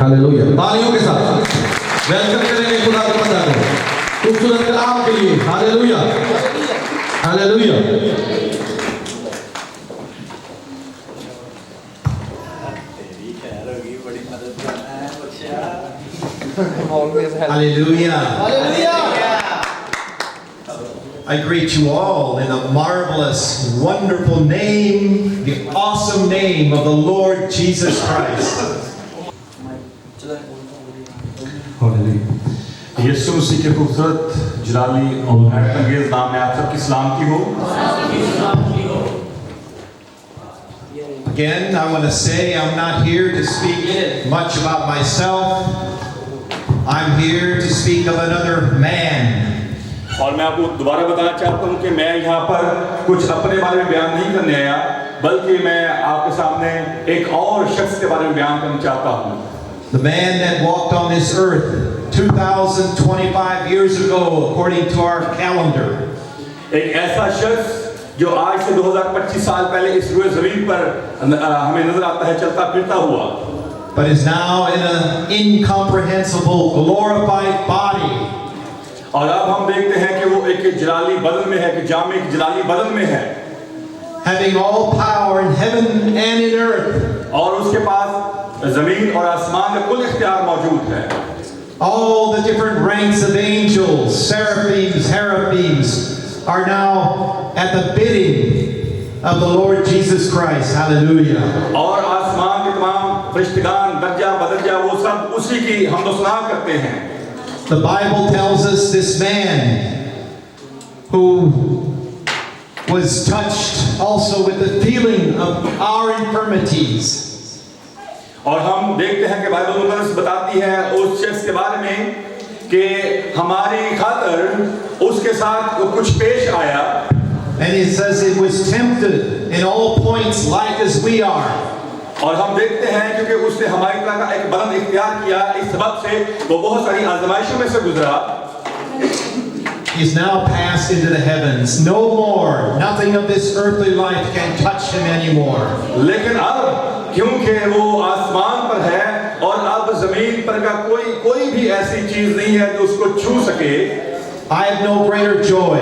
Hallelujah. तालियों के साथ वेलकम करेंगे खुदा के बंदा को खूबसूरत कलाम के लिए। Hallelujah hallelujah. Hallelujah. I greet you all in the marvelous, wonderful name, the awesome name of the Lord Jesus Christ. यीशु मसीह के खूबसूरत जलाली और हैरत अंगेज नाम में आप सबकी सलामती हो। Again, I want to say I'm not here to speak much about myself. I'm here to speak of another man. और मैं आपको दोबारा बताना चाहता हूँ कि मैं यहाँ पर कुछ अपने बारे में बयान नहीं करने आया, बल्कि मैं आपके सामने एक और शख्स के बारे में बयान करना चाहता हूँ। The man that walked on this earth 2025 years ago, according to our calendar. एक ऐसा शख्स जो आज से 2025 साल पहले इस रुए ज़मीन पर हमें नजर आता है चलता फिरता हुआ, but is now in an incomprehensible, glorified body. और अब हम देखते हैं कि वो एक जलाली बदन में है, कि जामे की जलाली बदन में है, having all power in heaven and in earth. और उसके पास जमीन और आसमान का कुल इख्तियार मौजूद है। All the different ranks of angels, seraphims, cherubims are now at the bidding of the Lord Jesus Christ. Hallelujah. और आसमान के तमाम फरिश्तेगान दर्जा बदर्जा वो सब उसी की हमदोसना करते हैं। The Bible tells us this man who was touched also with the feeling of our infirmities. और हम देखते हैं कि बाइबल मुकद्दस बताती है उस शख्स के बारे में कि हमारी खातिर उसके साथ वो कुछ पेश आया। And it says it was tempted in all points like as we are. और हम देखते हैं क्योंकि उसने हमारी तरह का एक बदन इख्तियार किया, इस सबब से वो बहुत सारी आजमाइशों में से गुजरा। He's now passed into the heavens. No more. Nothing of this earthly life can touch him anymore. लेकिन अब क्योंकि वो आसमान पर है और अब जमीन पर का कोई भी ऐसी चीज नहीं है जो उसको छू सके। I have no greater joy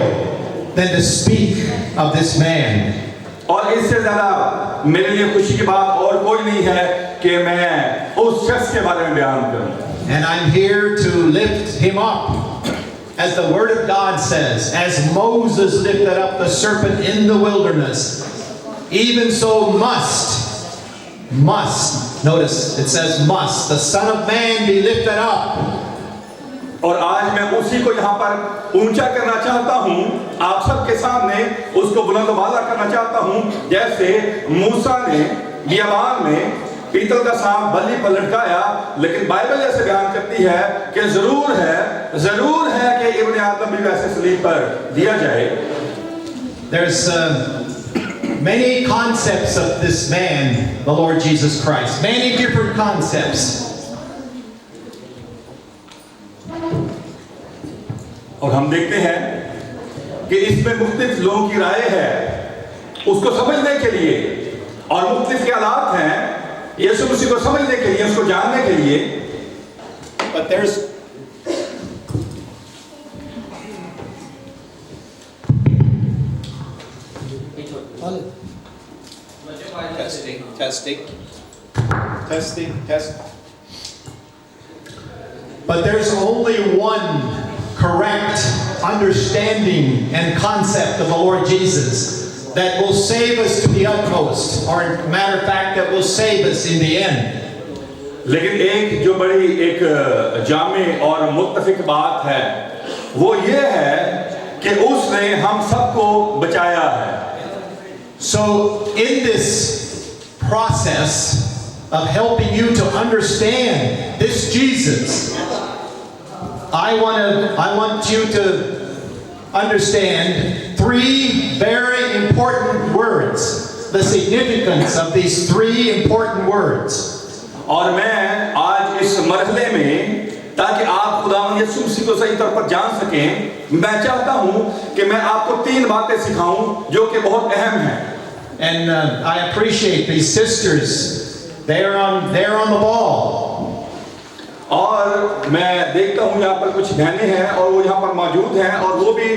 than to speak of this man. और इससे ज्यादा मेरे लिए खुशी की बात और कोई नहीं है कि मैं उस शख्स के बारे में बयान करूं। And I'm here to lift him up. As the word of God says, as Moses lifted up the serpent in the wilderness, even so must, notice it says must, the Son of Man be lifted up. और आज मैं उसी को यहाँ पर ऊंचा करना चाहता हूँ, आप सबके सामने उसको बुलंदबाला करना चाहता हूँ, जैसे मूसा ने बियाबान में पीतल का सांप बल्ली पर लटकाया। लेकिन बाइबल ऐसे बयान करती है कि जरूर है कि इब्ने आदम भी वैसे सलीब पर दिया जाए। There's many concepts of this man, the Lord Jesus Christ. Many different concepts. और हम देखते हैं कि इसमें मुख्तलिफ लोगों की राय है उसको समझने के लिए, और मुख्तलिफ ख्यालात हैं यीशु मसीह को समझने के लिए, उसको जानने के लिए। But there's testing. But there's only one correct understanding and concept of the Lord Jesus that will save us to the utmost, or matter of fact, that will save us in the end. लेकिन एक जो बड़ी एक जामे और मुत्तफिक बात है वो ये है कि उसने हम सबको बचाया है। So in this process of helping you to understand this Jesus, I want you to understand three very important words, the significance of these three important words. और मैं आज इस मरहले में, ताकि आप खुदावंद यीशु मसीह को सही तौर पर जान सकें, मैं चाहता हूं कि मैं आपको तीन बातें सिखाऊं जो कि बहुत अहम हैं। And I appreciate these sisters. They're on the ball. और मैं देखता हूँ यहाँ पर कुछ बहनें हैं और वो यहाँ पर मौजूद हैं और वो भी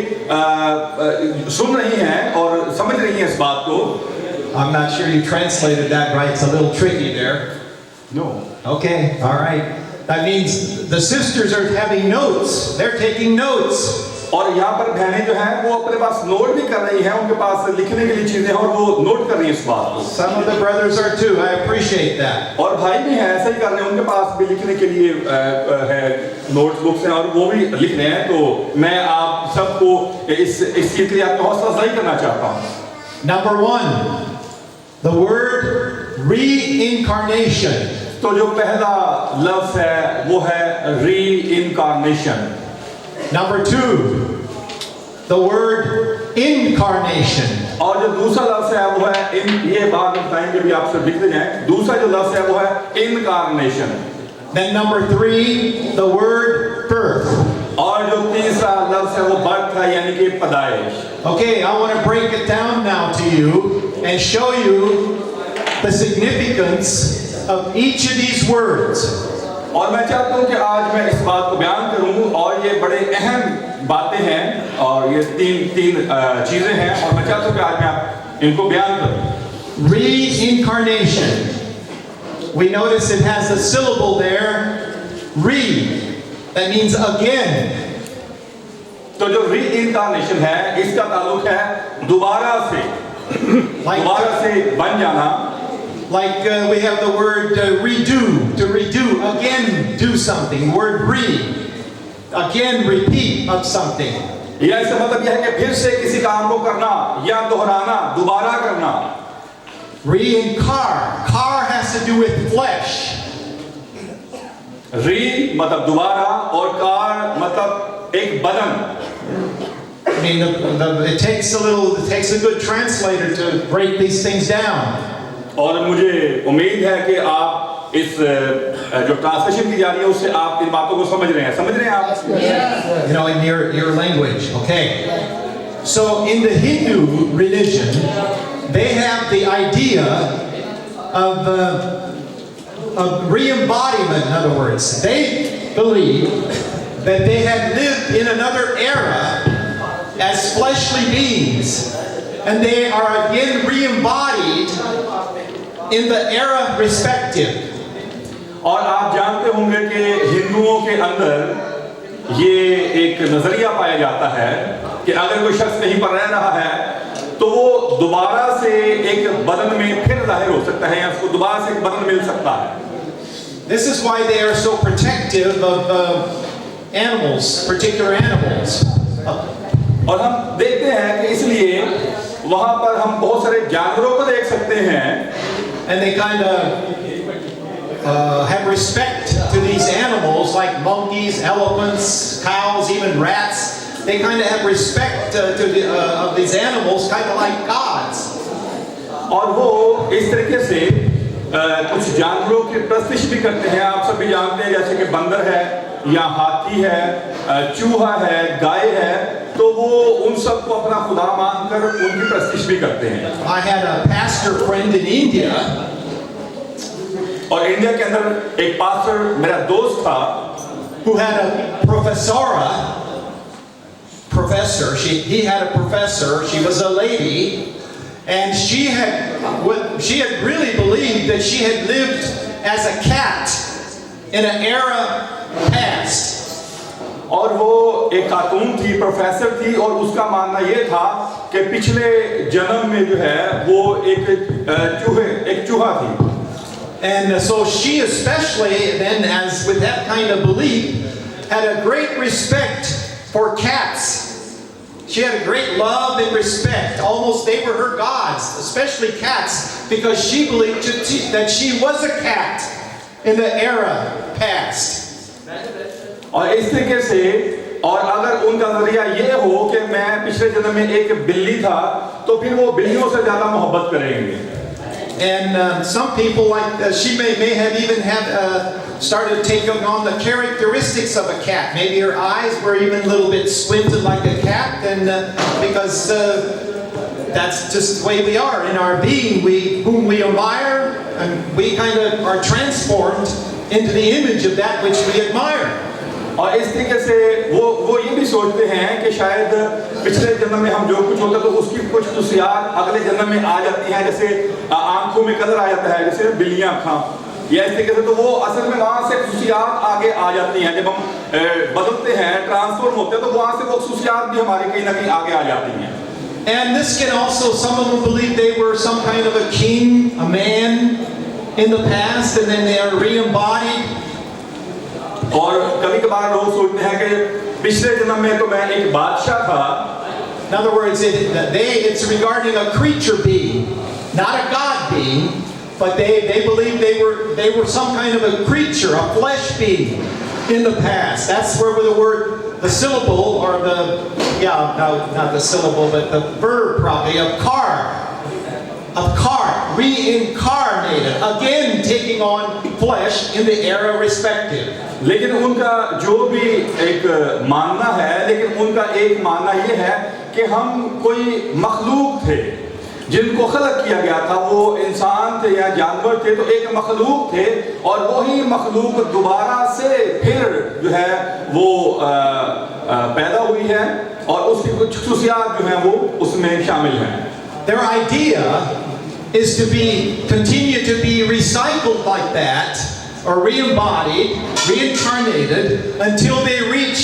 सुन रही हैं और समझ रही हैं इस बात को. I'm not sure you translated that right. It's a little tricky there. No. Okay, all right. That means the sisters are having notes. They're taking notes. और यहाँ पर बहनें जो हैं वो अपने पास नोट भी कर रही हैं, उनके पास लिखने के लिए चीजें हैं और वो नोट कर रही हैं इस बात को. Some of the brothers are too. I appreciate that. और भाई भी हैं ऐसा ही कर रहे हैं, उनके पास भी लिखने के लिए है नोट बुक्स हैं और वो भी लिख रहे हैं. तो मैं आप सबको इस चीज के लिए आपको हौसला अफजाई करना चाहता हूँ. Number one, the word reincarnation. तो जो पहला लफ्ज है वो है री-इनकारनेशन. Number two, the word incarnation. और जो दूसरा लफ्ज है वो है ये बात बताएंगे भी आप सब लिखते जाएं. दूसरा जो लफ्ज है वो है incarnation. Then number three, the word birth. और जो तीसरा लफ्ज है वो बर्थ है यानी कि पैदाइश. Okay, I want to break it down now to you and show you the significance of each of these words. और मैं चाहता हूँ कि आज मैं इस बात को बयान करूँ और ये बड़े अहम बातें हैं और ये तीन चीजें हैं और मैं चाहता हूँ कि आज मैं इनको बयान करूँ. Reincarnation. We notice it has a syllable there, re. That means again. तो जो री-इनकारनेशन है इसका ताल्लुक है दोबारा से, दोबारा से बन जाना. Like we have the word redo, to redo, again do something. Word re, again repeat of something. यह इसका मतलब यह है कि फिर से किसी काम को करना या दोहराना, दोबारा करना. Reincar, car has to do with flesh. री मतलब दोबारा और कार मतलब एक बदन. I mean, it takes a good translator to break these things down. और मुझे उम्मीद है कि आप इस जो ट्रांसलेशन की जा रही है उससे आप इन बातों को समझ रहे हैं आप. You know, in your language, okay. So in the Hindu religion, they have the idea of re-embodiment. In other words, they believe that they had lived in another era as fleshly beings, and they are again re-embodied in the era respective. और आप जानते होंगे कि हिंदुओं के अंदर ये एक नजरिया पाया जाता है कि अगर कोई शख्स कहीं पर रह रहा है तो वो दोबारा से एक बदन में फिर जाहिर हो सकता है या उसको दोबारा से एक बदन मिल सकता है. This is why they are so protective of animals, particular animals. और हम देखते हैं कि इसलिए वहां पर हम बहुत सारे जानवरों को देख सकते हैं. And they kind of have respect to these animals, like monkeys, elephants, cows, even rats. They kind of have respect of these animals, kind of like gods. और वो इस तरीके से कुछ जानवरों की प्रस्तिश भी करते हैं. आप सभी जानते हैं जैसे कि बंदर है या हाथी है, चूहा है, गाय है, तो वो उन सबको अपना खुदा मानकर उनकी प्रस्तिश भी करते हैं. I had a pastor friend in India. और इंडिया के अंदर एक पास्टर मेरा दोस्त था who had a professor. He had a professor. She was a lady, and she had really believed that she had lived as a cat in an era past. और वो एक खातून थी, प्रोफेसर थी और उसका मानना ये था कि पिछले जन्म में जो है वो एक चूहा थी. And so she especially then, as with that kind of belief, had a great respect for cats. She had a great love and respect. Almost they were her gods, especially cats, because she believed that she was a cat in the era past. और इस तरीके से और अगर उनका नजरिया ये हो कि मैं पिछले जन्म में एक बिल्ली था तो फिर वो बिल्लियों से ज्यादा मोहब्बत करेंगे. And some people, like she may have even started taking on the characteristics of a cat. Maybe her eyes were even a little bit squinted like a cat, and because that's just the way we are in our being. Whom we admire, and we kind of are transformed into the image of that which we admire. और इस तरीके से वो ये भी सोचते हैं कि शायद पिछले जन्म में हम जो कुछ होता तो उसकी कुछ खुशियात अगले जन्म में आ जाती हैं, जैसे आंखों में कलर आ जाता है, जैसे बिल्लियां आँखां, या इस तरीके से। तो वो असल में वहाँ से खुशियात आगे आ जाती हैं। जब हम बदलते हैं, ट्रांसफॉर्म होते हैं, तो वहाँ से वो खुशियात भी हमारे कहीं ना कहीं आगे आ जाती हैं। And this can also, some of them believe they were some kind of a king, a man in the past, and then they are re-embodied. और कभी कभार लोग सोचते हैं कि पिछले जन्म में तो मैं एक बादशाह था। In other words, it's regarding a creature being, not a God being, but they believe they were some kind of a creature, a flesh being in the past. That's where the word, the syllable, or not the syllable, but the verb probably of reincarnated, again taking on flesh in the era respective. लेकिन उनका जो भी एक मानना है, लेकिन उनका एक मानना ये है कि हम कोई मखलूक थे जिनको खलक किया गया था, वो इंसान थे या जानवर थे, तो एक मखलूक थे, और वही मखलूक दोबारा से फिर जो है वो पैदा हुई है, और उसकी कुछ खुशियात जो हैं वो उसमें शामिल हैं। Their idea is to continue to be recycled like that, or re-embodied, reincarnated, until they reach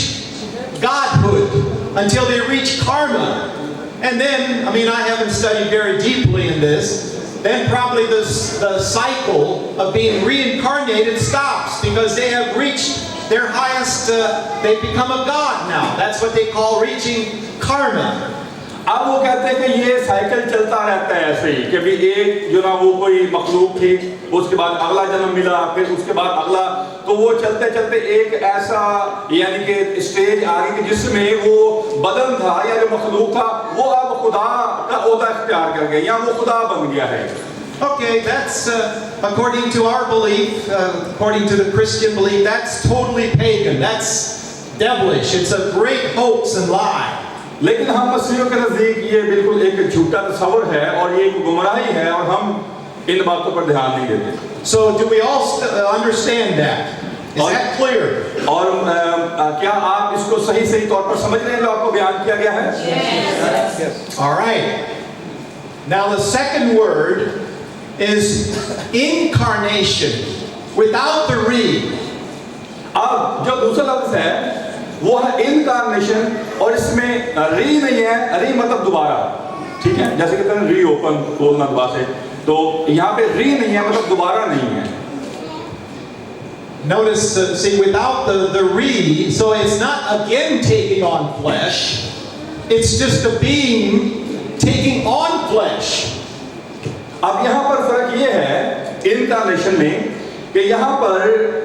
godhood, until they reach karma. And then, I haven't studied very deeply in this, then probably the cycle of being reincarnated stops, because they have reached their highest, they become a god now. That's what they call reaching karma. अब वो कहते हैं कि ये cycle चलता रहता है ऐसे ही, कि भी एक जो ना वो कोई मखलूक थी, उसके बाद अगला जन्म मिला, फिर उसके बाद अगला, तो वो चलते चलते एक ऐसा यानी कि स्टेज आ गई कि जिसमें वो बदन था या जो मखलूक था वो अब खुदा का ओहदा इख्तियार कर गया, या वो खुदा बन गया है। Okay, that's according to our belief, according to the Christian belief, that's totally pagan. That's devilish. It's a great hoax and lie. लेकिन हम मसीहियों के नजदीक ये बिल्कुल एक झूठा तस्वर है, और ये एक गुमराही है, और हम इन बातों पर ध्यान नहीं देते। So do we all understand that? Is that clear? और क्या आप इसको सही तौर पर समझ रहे हैं जो आपको बयान किया गया है? Yes. All right. Now the second word is incarnation, without the re. अब जो दूसरा लफ्ज है वो है इनकारनेशन, और इसमें री नहीं है, री मतलब दोबारा, ठीक है, जैसे कहते हैं री ओपन, खोलना दोबारा से, तो यहाँ पे री नहीं है, मतलब दोबारा नहीं है। Notice, see, without the re, so it's not again taking on flesh, it's just a being taking on flesh. अब यहाँ पर फर्क ये है इनकारनेशन में कि यहाँ पर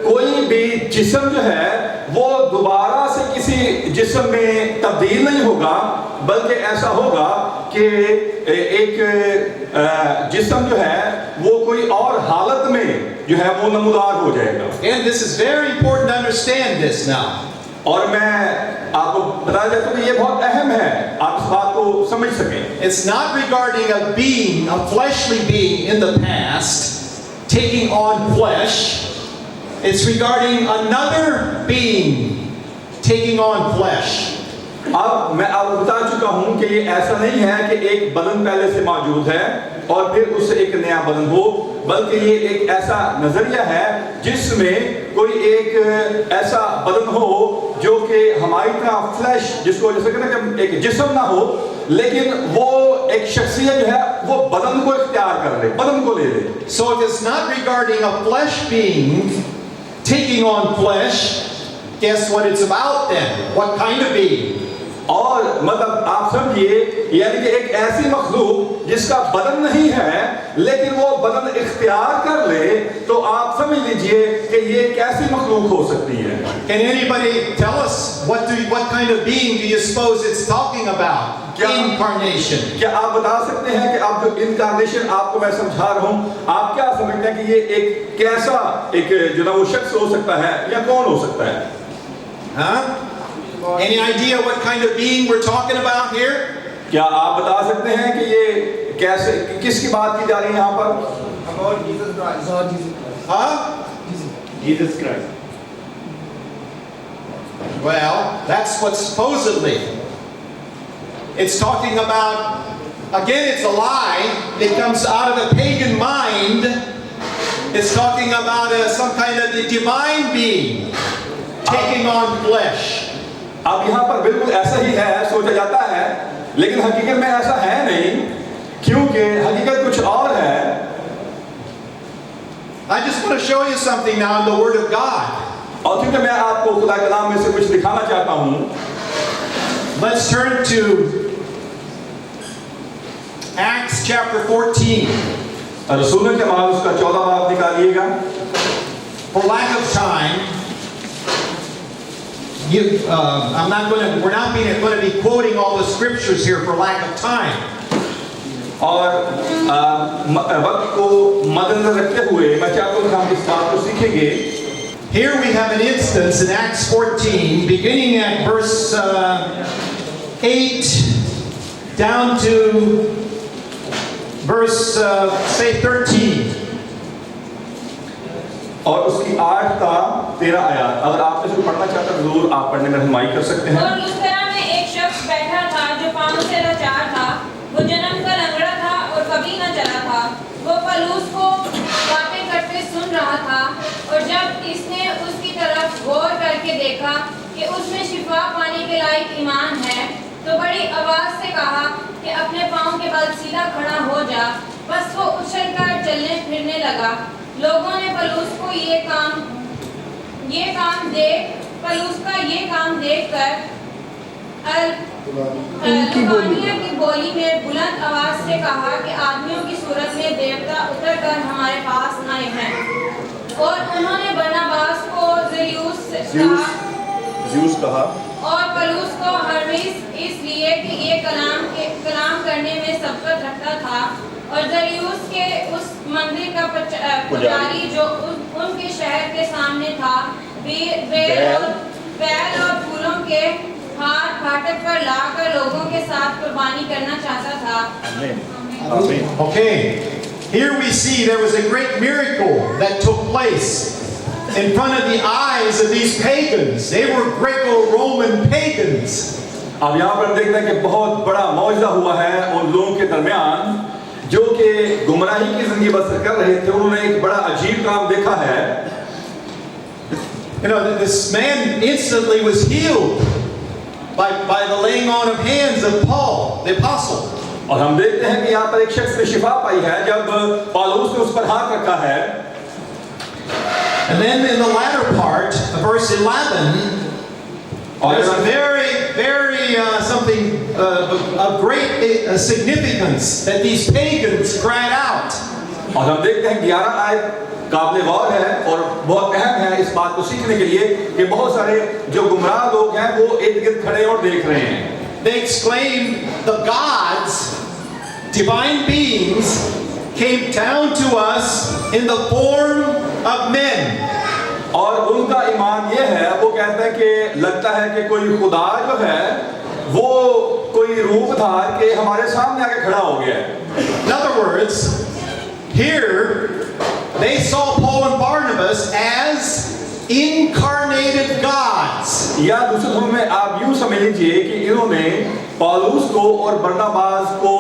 कोई भी जिस्म जो है वो दोबारा से किसी जिस्म में तब्दील नहीं होगा, बल्कि ऐसा होगा कि एक जिस्म जो है वो कोई और हालत में जो है वो नमूदार हो जाएगा। And this is very important to understand this now. और मैं आपको बताया जाता हूँ कि ये बहुत अहम है, आप इस बात को समझ सकें। It's not regarding a being, a fleshly being in the past, taking on flesh. It's regarding another being taking on flesh. अब मैं आपको बता चुका हूं कि ये ऐसा नहीं है कि एक बदन पहले से मौजूद है और फिर उससे एक नया बदन हो, बल्कि ये एक ऐसा नजरिया है जिसमें कोई एक ऐसा बदन हो जो कि हमारी तरह फ्लैश, जिसको जैसे कहते हैं कि एक जिस्म ना हो, लेकिन वो एक शख्सियत जो है वो बदन को इख्तियार कर ले, बदन को ले ले। So it is not regarding a flesh being taking on flesh. Guess what it's about then? What kind of being? और मतलब आप समझिए, यानी कि एक ऐसी मखलूक जिसका बदन नहीं है लेकिन वो बदन इख्तियार कर ले, तो आप समझ लीजिए कि ये कैसी मखलूक हो सकती है। Can anybody tell us what kind of being do you suppose it's talking about? Incarnation. क्या आप बता सकते हैं कि आप जो इनकारनेशन आपको मैं समझा रहा हूँ, आप क्या समझते हैं कि ये एक कैसा एक जो ना वो शख्स हो सकता है या कौन हो सकता है? Huh? Any idea what kind of being we're talking about here? क्या आप बता सकते हैं कि ये कैसे किसकी बात की जा रही है यहाँ पर? About Jesus Christ. Huh? Jesus Christ. Well, that's what supposedly. It's talking about, again, it's a lie. It comes out of a pagan mind. It's talking about some kind of a divine being taking on flesh. अब यहाँ पर बिल्कुल ऐसा ही है, सोचा जाता है, लेकिन हकीकत में ऐसा है नहीं, क्योंकि हकीकत कुछ और है। I just want to show you something now in the Word of God. और क्योंकि मैं आपको खुदा के कलाम में से कुछ दिखाना चाहता हूँ, Let's turn to Acts chapter 14. रसूलों के अमाल उसका 14 बाब निकालिएगा। For lack of time, we're not going to be quoting all the scriptures here for lack of time. और वक्त को मद्देनजर रखते हुए मैं चाहता हूँ कि हम इस बात को सीखेंगे। Here we have an instance in Acts 14, beginning at verse 8 down to verse, say, 13. और उसकी 8 का 13 आयत, अगर आप इसको पढ़ना चाहते हैं जरूर आप पढ़ने में रहनुमाई कर सकते हैं। और लुस्त्रा में एक शख्स बैठा था जो पांव से लाचार था, वो जन्म का लंगड़ा था और कभी न चला था। वो पौलुस को बातें करते सुन रहा था, और जब इसने उसकी तरफ गौर करके देखा कि उसमें शिफा पाने के लायक ईमान है, तो बड़ी आवाज से कहा कि अपने पांव के बल सीधा खड़ा हो जा। बस वो उछलकर चलने फिरने लगा। लोगों ने पौलुस का ये काम देखकर लुकानिया की बोली में बुलंद आवाज से कहा कि आदमियों की सूरत में देवता उतरकर हमारे पास आए हैं। और उन्होंने बरनबास को ज़ेउस कहा और पौलुस को हर्मेस, इसलिए कि ये कलाम करने में सबकत रखता था। और ज़ेउस के उस मंदिर का पुजारी जो उनके शहर के सामने था, बैल और फूलों के हार फाटक पर लाकर लोगों के साथ कुर्बानी करना चाहता था। Okay, here we see there was a great miracle that took place in front of the eyes of these pagans. They were Greco-Roman pagans. अब यहाँ पर देखते हैं कि बहुत बड़ा मौजज़ा हुआ है उन लोगों के दरमियान जो कि गुमराही की जिंदगी बसर कर रहे थे। उन्होंने एक बड़ा अजीब काम देखा है। You know, this man instantly was healed by the laying on of hands of Paul, the apostle. और हम देखते हैं कि यहाँ पर एक शख्स ने शिफा पाई है जब पौलुस ने उस पर हाथ रखा है। And then in the latter part, verse 11, there's a very something of great significance that these pagans cried out. और हम देखते हैं 11 आयत काबिल गौर है और बहुत अहम है इस बात को सीखने के लिए कि बहुत सारे जो गुमराह लोग हैं वो इर्द-गिर्द खड़े और देख रहे हैं। They exclaimed, the gods, divine beings, came down to us in the form of men. और उनका ईमान ये है, वो कहते हैं कि लगता है कि कोई खुदा जो है वो कोई रूप धार के हमारे सामने आके खड़ा हो गया है। In other words, here they saw Paul and Barnabas as incarnated gods. या दूसरे शब्दों में आप यूं समझ लीजिए कि इन्होंने पौलुस को और बरनबास को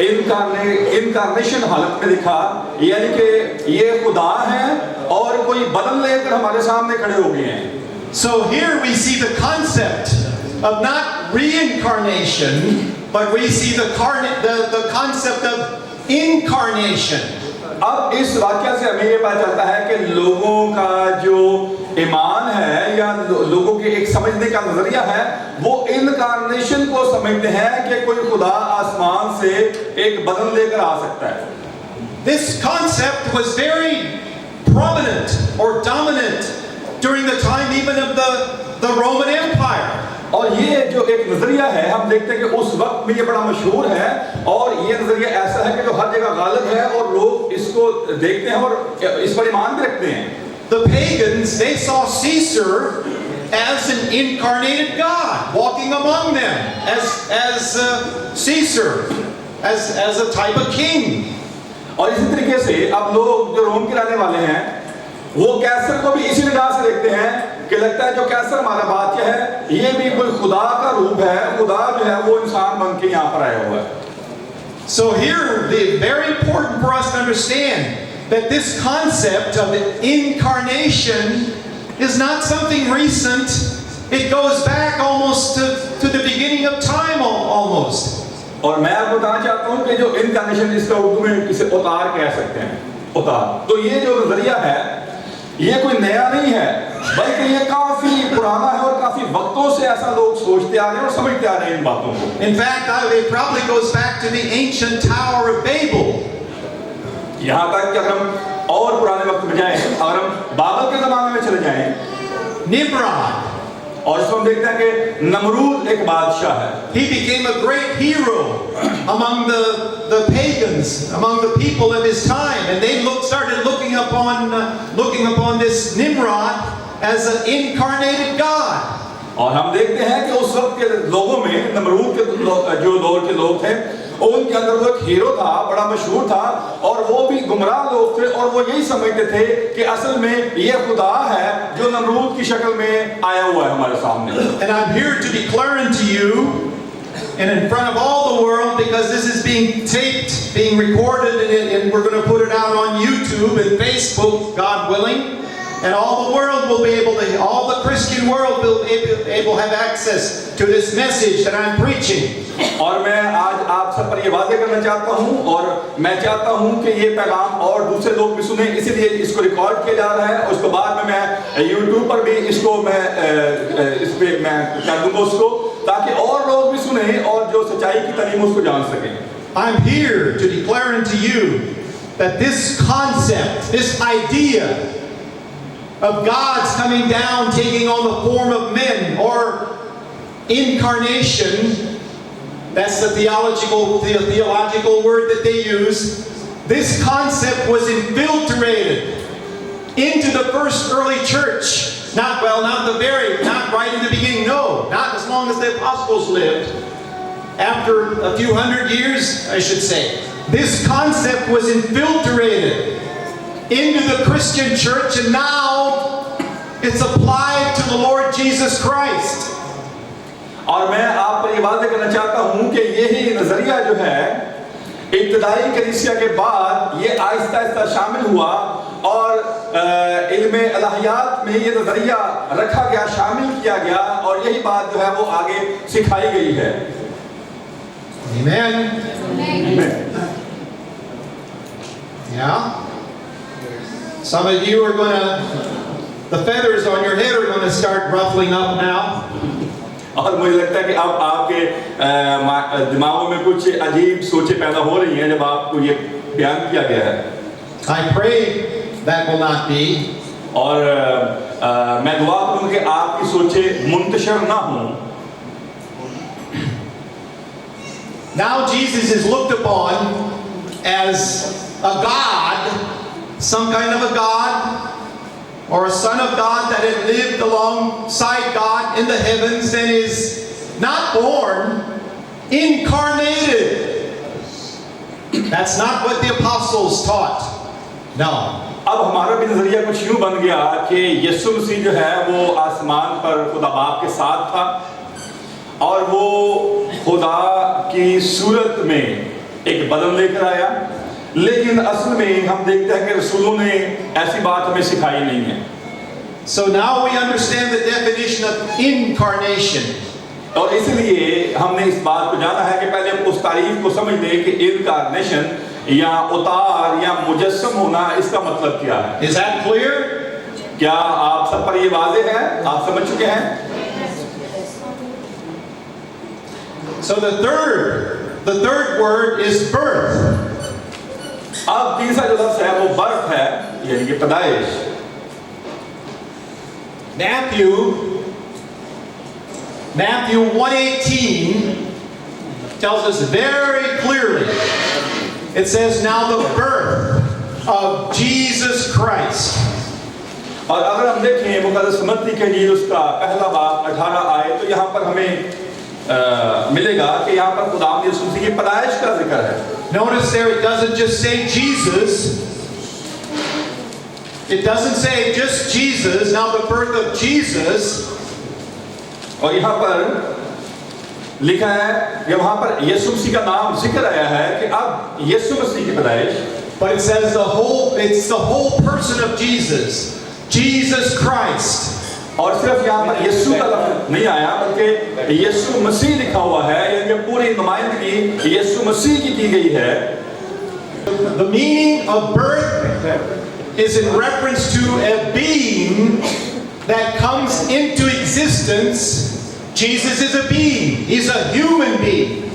इनकारनेशन हालत में दिखा, यानी कि ये खुदा हैं और कोई बदल लेकर हमारे सामने खड़े हो गए हैं। So here we see the concept of not reincarnation, but we see the concept of incarnation. अब इस वाक्य से हमें ये पता चलता है कि लोगों का जो ईमान है या लोगों के एक समझने का नजरिया है वो इनकारनेशन को समझते हैं कि कोई खुदा आसमान से एक बदन लेकर आ सकता है। This concept was very prominent or dominant during the time even of the Roman Empire. और ये जो एक नजरिया है हम देखते हैं कि उस वक्त में ये बड़ा मशहूर है और ये नजरिया ऐसा है कि जो हर जगह गालिब है और लोग इसको देखते हैं और इस पर ईमान भी रखते हैं। The pagans, they saw Caesar as an incarnated God walking among them as Caesar, as a type of king. और इसी तरीके से अब लोग जो रोम के रहने वाले हैं वो कैसर को भी इसी निगाह से देखते हैं कि लगता है जो कैसर हमारा बादशाह है ये भी कोई खुदा का रूप है, खुदा जो है वो इंसान बन के यहाँ पर आया हुआ है। So here, the very important for us to understand that this concept of incarnation is not something recent. It goes back almost to the beginning of time almost. और मैं आपको बताना चाहता हूँ कि जो इनकारनेशन, इसका उर्दू में इसे उतार कह सकते हैं, उतार। तो ये जो नजरिया है ये कोई नया नहीं है, बल्कि ये काफी पुराना है और काफी वक्तों से ऐसा लोग सोचते आ रहे हैं और समझते आ रहे हैं इन बातों को। In fact, it probably goes back to the ancient Tower of Babel. यहाँ तक कि अगर हम और पुराने वक्त में जाएं, अगर हम बाबल के जमाने में चले जाएं, Nimrod. और इसमें हम देखते हैं कि नमरूद एक बादशाह है। He became a great hero among the pagans, among the people of his time, and they started looking upon this Nimrod as an incarnated God. और हम देखते हैं कि उस वक्त के लोगों में नमरूद के जो दौर के लोग थे उनके अंदर वो एक हीरो था, बड़ा मशहूर था, और वो भी गुमराह लोग थे और वो यही समझते थे कि असल में ये खुदा है जो नमरूद की शक्ल में आया हुआ है हमारे सामने। And I'm here to declare unto you and in front of all the world, because this is being taped, being recorded, and we're going to put it out on YouTube and Facebook, God willing. And all the world will be able to, all the Christian world will be able to have access to this message that I'm preaching. और मैं आज आप सब पर ये वादे करना चाहता हूँ और मैं चाहता हूँ कि ये पैगाम और दूसरे लोग भी सुने, इसीलिए इसको रिकॉर्ड किया जा रहा है। उसके बाद में मैं YouTube पर भी इसको इस पे मैं कर दूँगा उसको, ताकि और लोग भी सुने और जो सच्चाई की तालीम उसको जान सकें। I'm here to declare unto you that this concept, this idea of God's coming down, taking on the form of men, or incarnation, that's the theological word that they use. This concept was infiltrated into the first early church. Not right in the beginning, no, not as long as the apostles lived. After a few hundred years, I should say, this concept was infiltrated into the Christian church, and now it's applied to the Lord Jesus Christ. और मैं आप पर ये वादे करना चाहता हूँ कि यही नजरिया जो है इब्तिदाई कलीसिया के बाद ये आहिस्ता आहिस्ता शामिल हुआ और इल्म इलाहियात में ये नजरिया रखा गया, शामिल किया गया, और यही बात जो है वो आगे सिखाई गई है। Amen. Amen. Yeah. Some of you are the feathers on your head are going to start ruffling up now. और मुझे लगता है कि अब आपके दिमागों में कुछ अजीब सोचें पैदा हो रही हैं जब आपको ये बयान किया गया है। I pray that will not be. और मैं दुआ करूँ कि आपकी सोचें मुंतशिर ना हों। Now Jesus is looked upon as a God, some kind of a God, or a son of God that had lived alongside God in the heavens and is not born, incarnated. That's not what the apostles taught. No. अब हमारा भी नजरिया कुछ यूं बन गया कि यीशु मसीह जो है वो आसमान पर खुदा बाप के साथ था और वो खुदा की सूरत में एक बदन लेकर आया, लेकिन असल में हम देखते हैं कि रसूलों ने ऐसी बात हमें सिखाई नहीं है। So now we understand the definition of incarnation. और इसलिए हमने इस बात को जाना है कि पहले हम उस तारीफ को समझ लें कि इनकारनेशन या उतार या मुजस्सम होना इसका मतलब क्या है। Is that clear? क्या आप सब पर ये वाज़ेह है, आप समझ चुके हैं? So the third word is birth. अब तीसरा जो लफ्ज़ है वो बर्थ है, यानी कि पैदाइश। Matthew 1:18 tells us very clearly. It says, now the birth of Jesus Christ. और अगर हम देखें मुक़द्दस मत्ती के इंजील उसका पहला बाब 18 आए तो यहाँ पर हमें मिलेगा कि यहाँ पर खुदावंद यीशु मसीह की पैदाइश का जिक्र है। Notice there it doesn't just say Jesus. It doesn't say just Jesus, now the birth of Jesus. और यहाँ पर लिखा है कि वहां पर यीशु मसीह का नाम जिक्र आया है कि अब यीशु मसीह की पैदाइश, But it says it's the whole person of Jesus. Jesus Christ. और सिर्फ यहाँ पर यीशु का लफ्ज नहीं आया बल्कि यीशु मसीह लिखा हुआ है, यानी पूरी नुमाइंदगी यीशु मसीह की गई है। The meaning of birth is in reference to a being that comes into existence. Jesus is a being. He's a human being.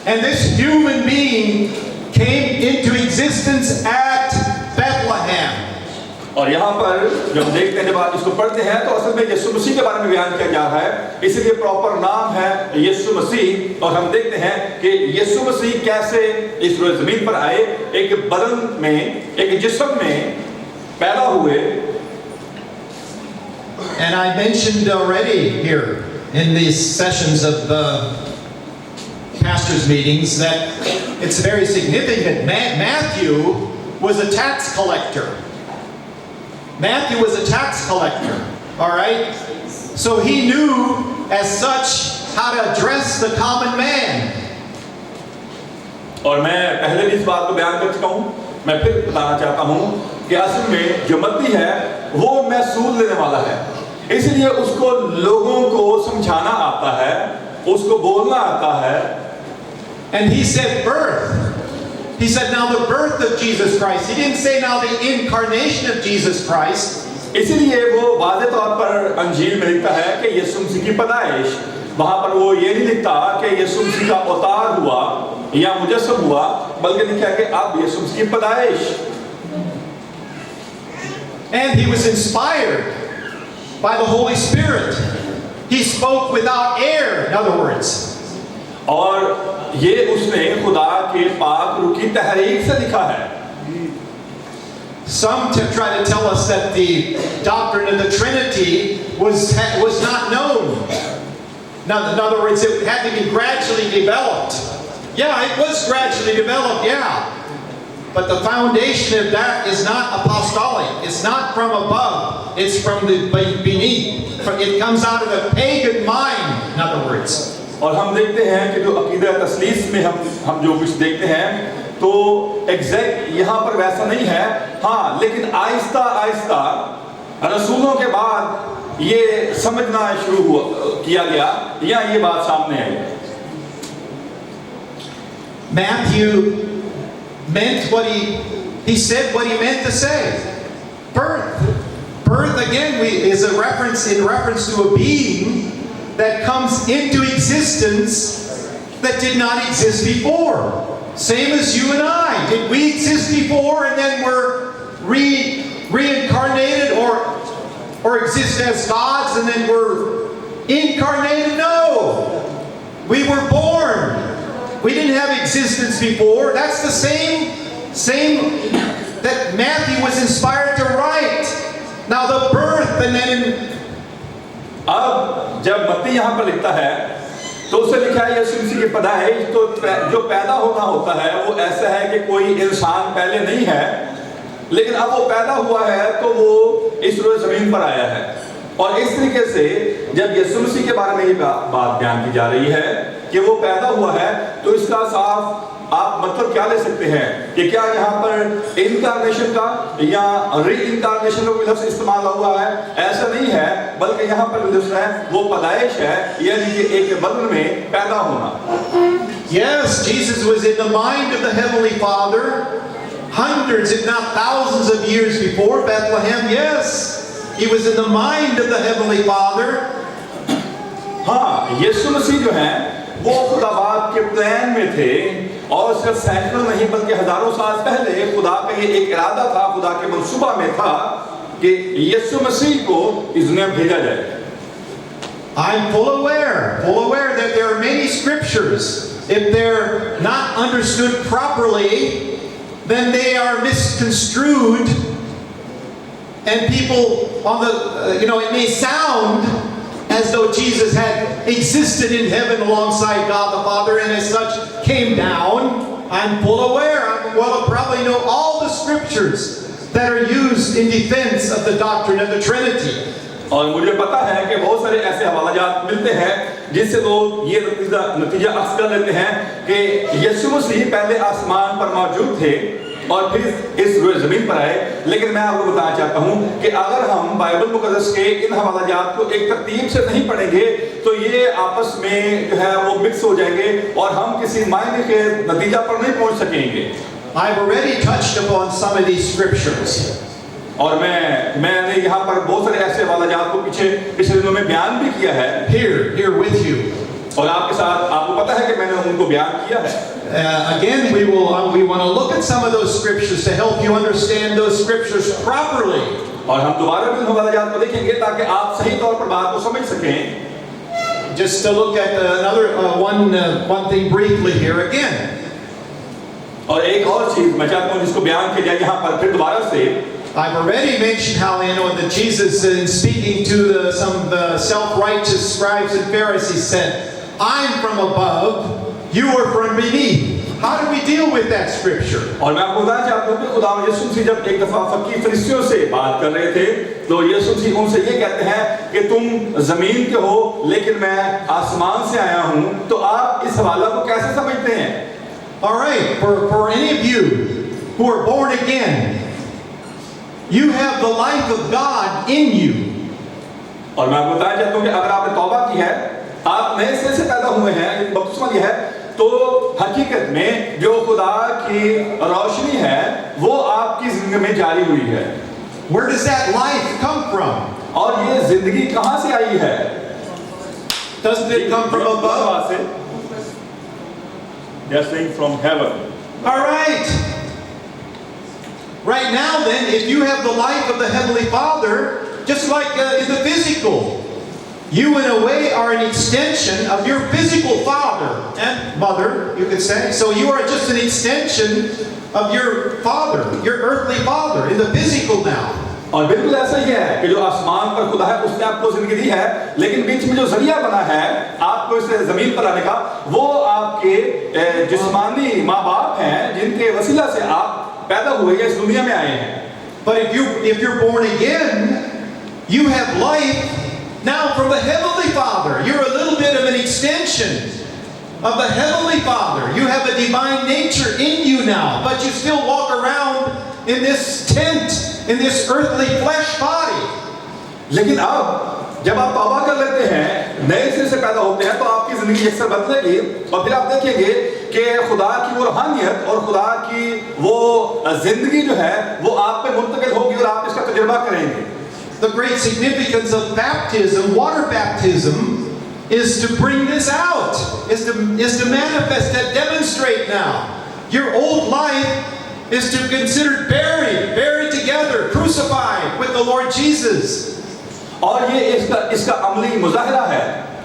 And this human being came into existence at Bethlehem. और यहाँ पर जब हम देखते हैं, जब आप इसको पढ़ते हैं तो असल में यीशु मसीह के बारे में बयान किया जा रहा है, इसलिए प्रॉपर नाम है यीशु मसीह। और हम देखते हैं कि यीशु मसीह कैसे इस रोज़ ज़मीन पर आए, एक बदन में, एक जिस्म में पैदा हुए। And I mentioned already here in these sessions of the pastors' meetings that it's very significant. Matthew was a tax collector. Matthew was a tax collector, all right? So he knew as such how to address the common man. और मैं पहले भी इस बात को बयान कर चुका हूँ, मैं फिर बताना चाहता हूँ कि असल में जो मत्ती है वो महसूल लेने वाला है, इसलिए उसको लोगों को समझाना आता है, उसको बोलना आता है। And he said birth. He said now the birth of Jesus Christ. He didn't say now the incarnation of Jesus Christ. इसलिए वो वाज़े तौर पर अंजील में लिखता है कि यीशु मसीह की पैदाइश, वहां पर वो ये नहीं लिखता कि यीशु मसीह का अवतार हुआ या मुजस्सम हुआ, बल्कि लिखा है कि अब यीशु मसीह की पैदाइश। And he was inspired by the Holy Spirit. He spoke without error, in other words. और ये उसने खुदा के पाक रूह की तहरीक से लिखा है। Some try to tell us that the doctrine of the Trinity was not known. In other words, it had to be gradually developed. Yeah, it was gradually developed, yeah. But the foundation of that is not apostolic. It's not from above. It's from the beneath. It comes out of the pagan mind, in other words. और हम देखते हैं कि जो अकीदा तस्लीस में हम जो कुछ देखते हैं तो एग्जैक्ट यहाँ पर वैसा नहीं है, हाँ, लेकिन आहिस्ता आहिस्ता रसूलों के बाद ये समझना शुरू किया गया, या ये बात सामने आई। Matthew meant what he said what he meant to say. Birth again is a reference to a being that comes into existence that did not exist before. Same as you and I. Did we exist before and then we're reincarnated or exist as gods and then we're incarnated? No. We were born. We didn't have existence before. That's the same that Matthew was inspired to write. Now the birth and then अब जब मत्ती यहाँ पर लिखता है तो उसे लिखा है यीशु मसीह की पैदाइश, तो जो पैदा होना होता है वो ऐसा है कि कोई इंसान पहले नहीं है, लेकिन अब वो पैदा हुआ है तो वो इस रोज़ ज़मीन पर आया है। और इस तरीके से जब यीशु मसीह के बारे में ये बात बयान की जा रही है कि वो पैदा हुआ है, तो इसका साफ आप मतलब क्या ले सकते हैं कि क्या यहाँ पर इनकारनेशन का या री इनकारनेशन का कोई लफ्ज़ इस्तेमाल हुआ है? ऐसा नहीं है, बल्कि यहाँ पर लफ्ज़ है वो पैदाइश है, यानी कि एक बदन में पैदा होना। Yes, Jesus was in the mind of the Heavenly Father hundreds if not thousands of years before Bethlehem. Yes, he was in the mind of the Heavenly Father. हाँ, यीशु मसीह जो है वो खुदा बाप के प्लान में थे, और सिर्फ सैकड़ों नहीं बल्कि हजारों साल पहले खुदा का ये एक इरादा था, खुदा के मंसूबा में था कि यीशु मसीह को इस दुनिया में भेजा जाए। I'm full aware that there are many scriptures, if they're not understood properly, then they are misconstrued, and people on the, it may sound as though Jesus had existed in heaven alongside God the Father and as such came down. I'm full aware, I probably know all the scriptures that that are used in defense of the doctrine of the Trinity. और मुझे पता है कि बहुत सारे ऐसे हवालाजात मिलते हैं जिससे लोग ये नतीजा अक्स कर लेते हैं कि यीशु मसीह पहले आसमान पर मौजूद थे और फिर इस जमीन पर आए। लेकिन मैं आपको बताना चाहता हूं कि अगर हम बाइबल मुकद्दस के इन हवालाजात को एक तरतीब से नहीं पढ़ेंगे तो ये आपस में जो है वो मिक्स हो जाएंगे और हम किसी मायने के नतीजा पर नहीं पहुंच सकेंगे। I've already touched upon some of these scriptures. और मैंने यहाँ पर बहुत सारे ऐसे हवालाजात को पिछले दिनों में बयान भी किया है Here with you. और आपके साथ आपको पता है कि मैंने उनको बयान किया है। Again, we want to look at some of those scriptures to help you understand those scriptures properly. और हम दोबारा भी उन हवालाजात को देखेंगे ताकि आप सही तौर पर बात को समझ सकें। Just to look at another one thing briefly here again. और एक और चीज मैं चाहता हूँ जिसको बयान किया जाए यहाँ पर फिर दोबारा से। I've already mentioned how that Jesus, in speaking to some of the self-righteous scribes and Pharisees, said, "I'm from above, you are from beneath." How do we deal with that scripture? और मैं आपको बताना चाहता हूँ कि खुदा यीशु मसीह जब एक दफा फकीर फरिश्तियों से बात कर रहे थे तो यीशु मसीह उनसे ये कहते हैं कि तुम जमीन के हो लेकिन मैं आसमान से आया हूँ। तो आप इस हवाला को कैसे समझते हैं? All right, for any of you who are born again, you have the life of God in you. और मैं आपको बताना चाहता हूँ कि अगर आपने तौबा की है, आप नए सिरे से पैदा हुए हैं, बपतिस्मा लिया है, तो हकीकत में जो खुदा की रोशनी है वो आपकी जिंदगी में जारी हुई है। Where does that life come from? और ये जिंदगी कहाँ से आई है? Doesn't it come from above? They are saying from heaven. All right. Right now then, if you have the life of the Heavenly Father, just like in the physical, you in a way are an extension of your physical father and mother, you could say. So you are just an extension of your father, your earthly father, in the physical now. और बिल्कुल ऐसा ही है कि जो आसमान पर खुदा है उसने आपको जिंदगी दी है, लेकिन बीच में जो जरिया बना है आपको इस जमीन पर आने का, वो आपके जिस्मानी माँ बाप हैं जिनके वसीला से आप पैदा हुए या इस दुनिया में आए हैं। But if you're born again, you have life now from the Heavenly Father. You're a little bit of an extension of the Heavenly Father. You have a divine nature in you now, but you still walk around in this tent, in this earthly flesh body. लेकिन अब जब आप तौबा कर लेते हैं, नए सिरे से पैदा होते हैं, तो आपकी जिंदगी अक्सर बदलेगी और फिर आप देखेंगे कि खुदा की वो रूहानियत और खुदा की वो जिंदगी जो है वो आप पे मुंतकिल होगी और आप इसका तजुर्बा करेंगे। The great significance of baptism, water baptism, is to bring this out, is to manifest that, demonstrate now. Your old life is to consider buried together, crucified with the Lord Jesus. और ये इसका अमली मुजाहिरा है।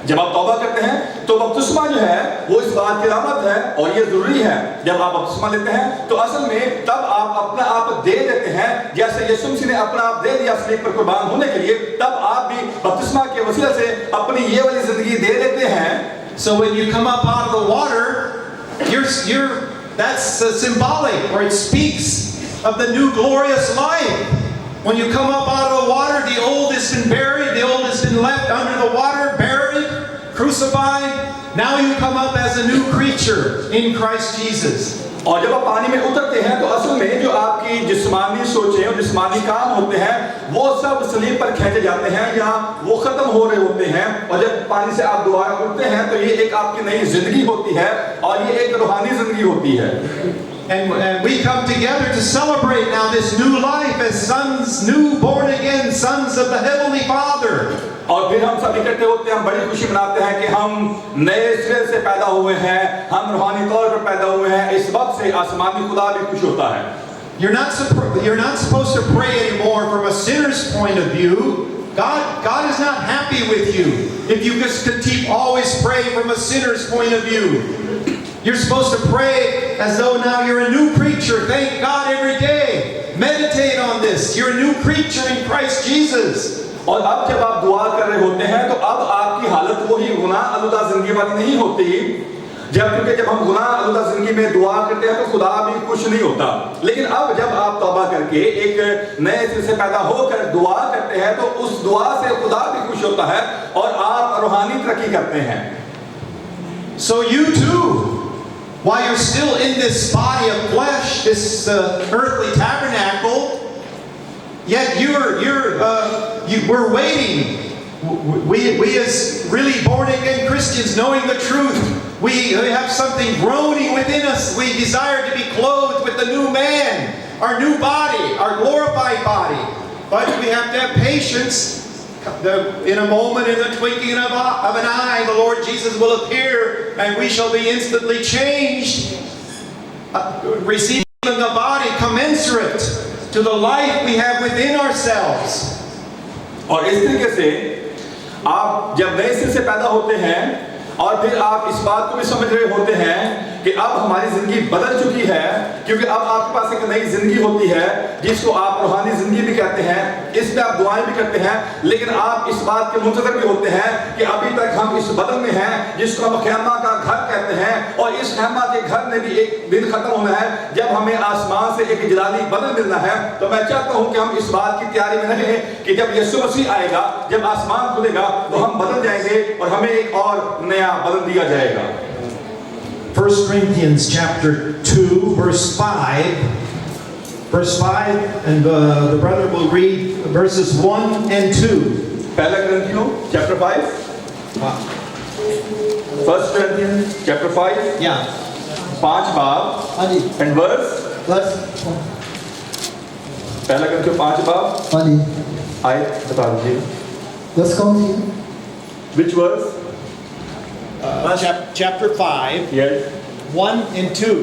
जब आप तौबा करते हैं तो बपतिस्मा जो है वो इस बात की अलामत है और ये जरूरी है। जब आप बपतिस्मा लेते हैं तो असल में तब आप अपना आप दे देते हैं, जैसे यीशु मसीह ने अपना आप दे दिया सलीब पर कुर्बान होने के लिए, तब आप भी बपतिस्मा के वसीले से अपनी ये वाली जिंदगी दे देते हैं। So when you come up out of the water, that's symbolic, or it speaks of the new glorious life. When you come up out of the water, the old has been buried, the old has been left under the water, buried, crucified. Now you come up as a new creature in Christ Jesus. और जब आप पानी में उतरते हैं तो असल में जो आपकी जिस्मानी सोचें और जिस्मानी काम होते हैं वो सब सलीब पर खींचे जाते हैं या वो खत्म हो रहे होते हैं, और जब पानी से आप दोबारा उठते हैं तो ये एक आपकी नई जिंदगी होती है और ये एक रूहानी जिंदगी होती है। And we come together to celebrate now this new life as sons, new born again sons of the Heavenly Father. और फिर हम सब इकट्ठे होते हैं, हम बड़ी खुशी मनाते हैं कि हम नए सिरे से पैदा हुए हैं, हम रूहानी तौर पर पैदा हुए हैं। इस वक्त से आसमानी खुदा भी खुश होता है। You're not supposed to pray anymore from a sinner's point of view. God is not happy with you if you just keep always praying from a sinner's point of view. You're supposed to pray as though now you're a new creature. Thank God every day. Meditate on this. You're a new creature in Christ Jesus. और अब जब आप दुआ कर रहे होते हैं तो अब आपकी हालत वही गुनाह आलूदा जिंदगी वाली नहीं होती। जब हम गुनाह आलूदा जिंदगी में दुआ करते हैं तो खुदा भी खुश नहीं होता, लेकिन अब जब आप तौबा करके एक नए सिरे से पैदा होकर दुआ करते हैं तो उस दुआ से खुदा भी खुश होता है और आप रूहानी तरक्की करते हैं। So you too, while you're still in this body of flesh, this earthly tabernacle, yet we're waiting. We as really born again Christians, knowing the truth, we have something groaning within us. We desire to be clothed with the new man, our new body, our glorified body. But we have to have patience. In a moment, in the twinkling of an eye, the Lord Jesus will appear and we shall be instantly changed, receiving a body commensurate to the life we have within ourselves. और इस तरीके से आप जब नए सिरे से पैदा होते हैं और फिर आप इस बात को भी समझ रहे होते हैं कि अब हमारी जिंदगी बदल चुकी है, क्योंकि अब आपके पास एक नई जिंदगी होती है जिसको आप रूहानी जिंदगी भी कहते हैं, इसमें आप दुआएं भी करते हैं, लेकिन आप इस बात के मुंतज़िर भी होते हैं कि अभी तक हम इस बदन में हैं जिसको हम खैमा का घर कहते हैं, और इस खैमा के घर में भी एक दिन खत्म होना है जब हमें आसमान से एक जलाली बदन मिलना है। तो मैं चाहता हूं कि हम इस बात की तैयारी में रहें कि जब यीशु मसीह आएगा, जब आसमान खुलेगा तो हम बदल जाएंगे और हमें एक और नया बदल दिया जाएगा। 1 Corinthians chapter 2 verse 5, and the brother will read verses 1 and 2. पहला कुरिन्थियों chapter 5, 1 Corinthians chapter 5, Yeah. 5 बाब हाँ जी, and verse, बस पहला कुरिन्थियों 5 बाब, हाँ जी, आयत बता दीजिए, बस कौन सी है? which verse? Chapter 5, Yes. 1 and 2.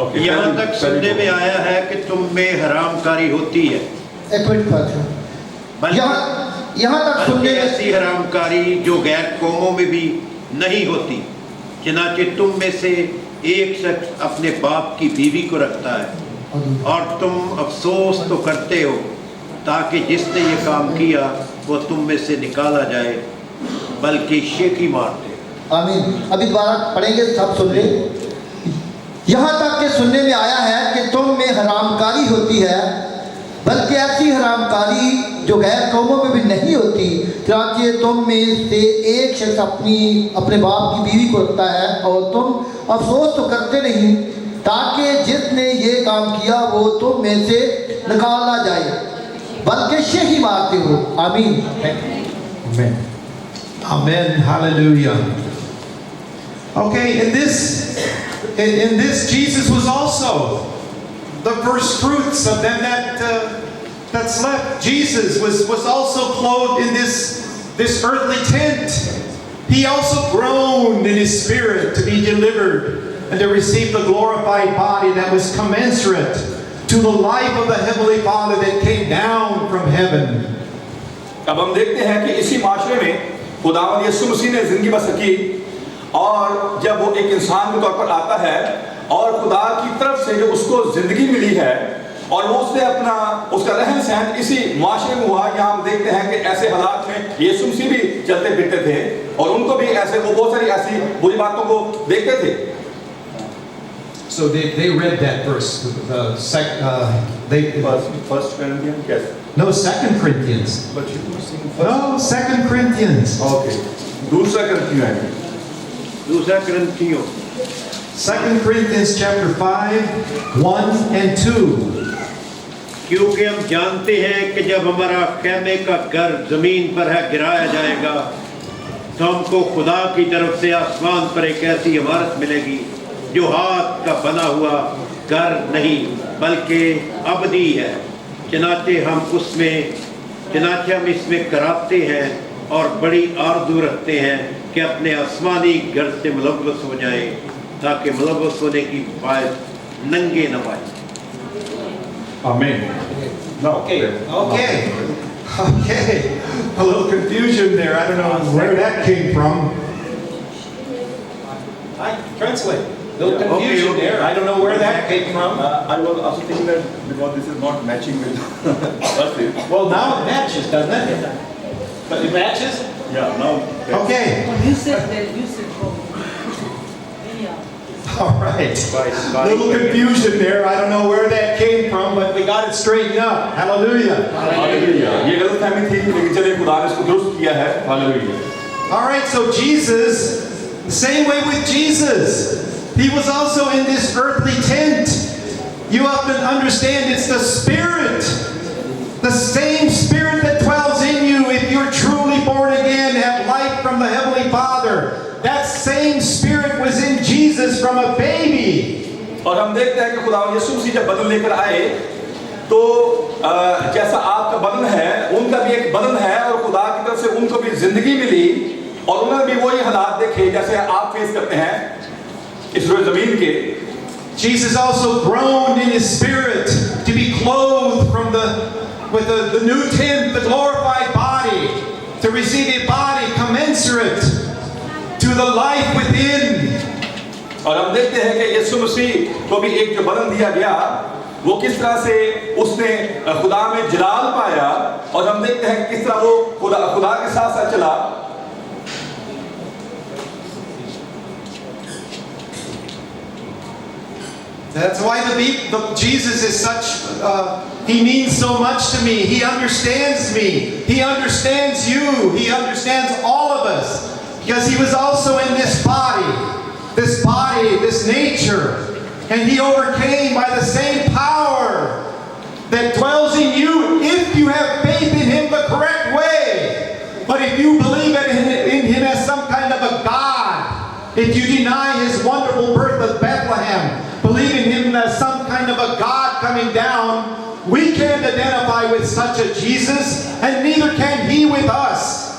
Okay. यहाँ तक सुनने में आया है कि तुम में हरामकारी होती है, एक मिनट बात है। बल्कि यहाँ तक सुनने में ऐसी हरामकारी जो गैर कौमों में भी नहीं होती, चनाचे तुम में से एक शख्स अपने बाप की बीवी को रखता है और तुम अफसोस तो करते हो ताकि जिसने ये काम किया वो तुम में से निकाला जाए, बल्कि शेखी मारते। आमीन। अभी दोबारा पढ़ेंगे, सब सुन ले। यहाँ तक के सुनने में आया है कि तुम में हरामकारी होती है, बल्कि ऐसी हरामकारी जो गैर कौमों में भी नहीं होती, क्योंकि तुम में से एक शख्स अपने बाप की बीवी को रखता है और तुम अफसोस तो करते नहीं ताकि जिसने ये काम किया वो तुम में से निकाला जाए, बल्कि शेखी मारते हो। आमीन। Amen. Amen. Hallelujah. Okay, in this Jesus was also the first fruits of them that slept. Jesus was also clothed in this earthly tent. He also groaned in his spirit to be delivered and to receive the glorified body that was commensurate to the life of the Heavenly Father that came down from heaven. अब हम देखते हैं कि इसी माशरे में खुदावंद यीशु मसीह ने जिंदगी बसर की, और जब वो एक इंसान के तौर पर आता है और खुदा की तरफ से जो उसको जिंदगी मिली है और वो उसने उसका रहन सहन इसी माशरे में हुआ। यहाँ हम देखते हैं कि ऐसे हालात में यीशु मसीह भी चलते फिरते थे और उनको भी वो बहुत सारी ऐसी बुरी बातों को देखते थे। So they read that verse. First Corinthians, yes. No, 2 Corinthians. But you were saying No, 2 Corinthians. Okay. दूसरा कुरिन्थियों है। दूसरा कुरिन्थियों 2 Corinthians chapter 5, 1 and 2. क्योंकि हम जानते हैं कि जब हमारा खेमे का घर जमीन पर है गिराया जाएगा तो हमको खुदा की तरफ से आसमान पर एक ऐसी इमारत मिलेगी जो हाथ का बना हुआ घर नहीं बल्कि अबदी है। चनाचे हम इसमें कराते हैं और बड़ी आरज़ू रखते हैं कि अपने आसमानी घर से मुलव्वस हो जाए ताकि मुलव्वस होने की बात नंगे न पाए। Amen. No. Okay. A little confusion there. I don't know where that came from. I translate. A little confusion there. I don't know where that came from. I was also thinking that because this is not matching with verses. Well, now it matches, doesn't it? But it matches? Yeah, now. Okay. You said wrong. Yeah. All right. Little confusion there. I don't know where that came from, but we got it straightened up. Hallelujah. Hallelujah ये गलतफहमी थी लेकिन चलिए खुदा ने इसको दुरुस्त किया है hallelujah All right, so Jesus, the same way with Jesus, he was also in this earthly tent. You have to understand it's the Spirit, the same Spirit that dwells in you if you're truly born again, have life from the Heavenly Father. That same Spirit was in Jesus from a baby. और हम देखते हैं कि खुदा यीशु मसीह जब बदन लेकर आए तो जैसा आपका बदन है उनका भी एक बदन है और खुदा की तरफ से उनको भी जिंदगी मिली और उन्होंने भी वही हालात देखे जैसे आप फेस करते हैं इस रोए जमीन के Jesus also groaned in his spirit to be clothed with the new tent, the glorified body, to receive a body commensurate to the life within. और हम देखते हैं कि यीशु मसीह को भी एक जो बदन दिया गया वो किस तरह से उसने खुदा में जलाल पाया और हम देखते हैं किस तरह वो खुदा के साथ साथ चला That's why Jesus is such, he means so much to me. He understands me. He understands you. He understands all of us. Because he was also in this body, this nature. And he overcame by the same power that dwells in you if you have faith in him the correct way. But if you believe in him as some kind of a God, if you deny his wonderful birth of Bethlehem, believe in him as some kind of a God coming down, we can't identify with such a Jesus, and neither can he with us.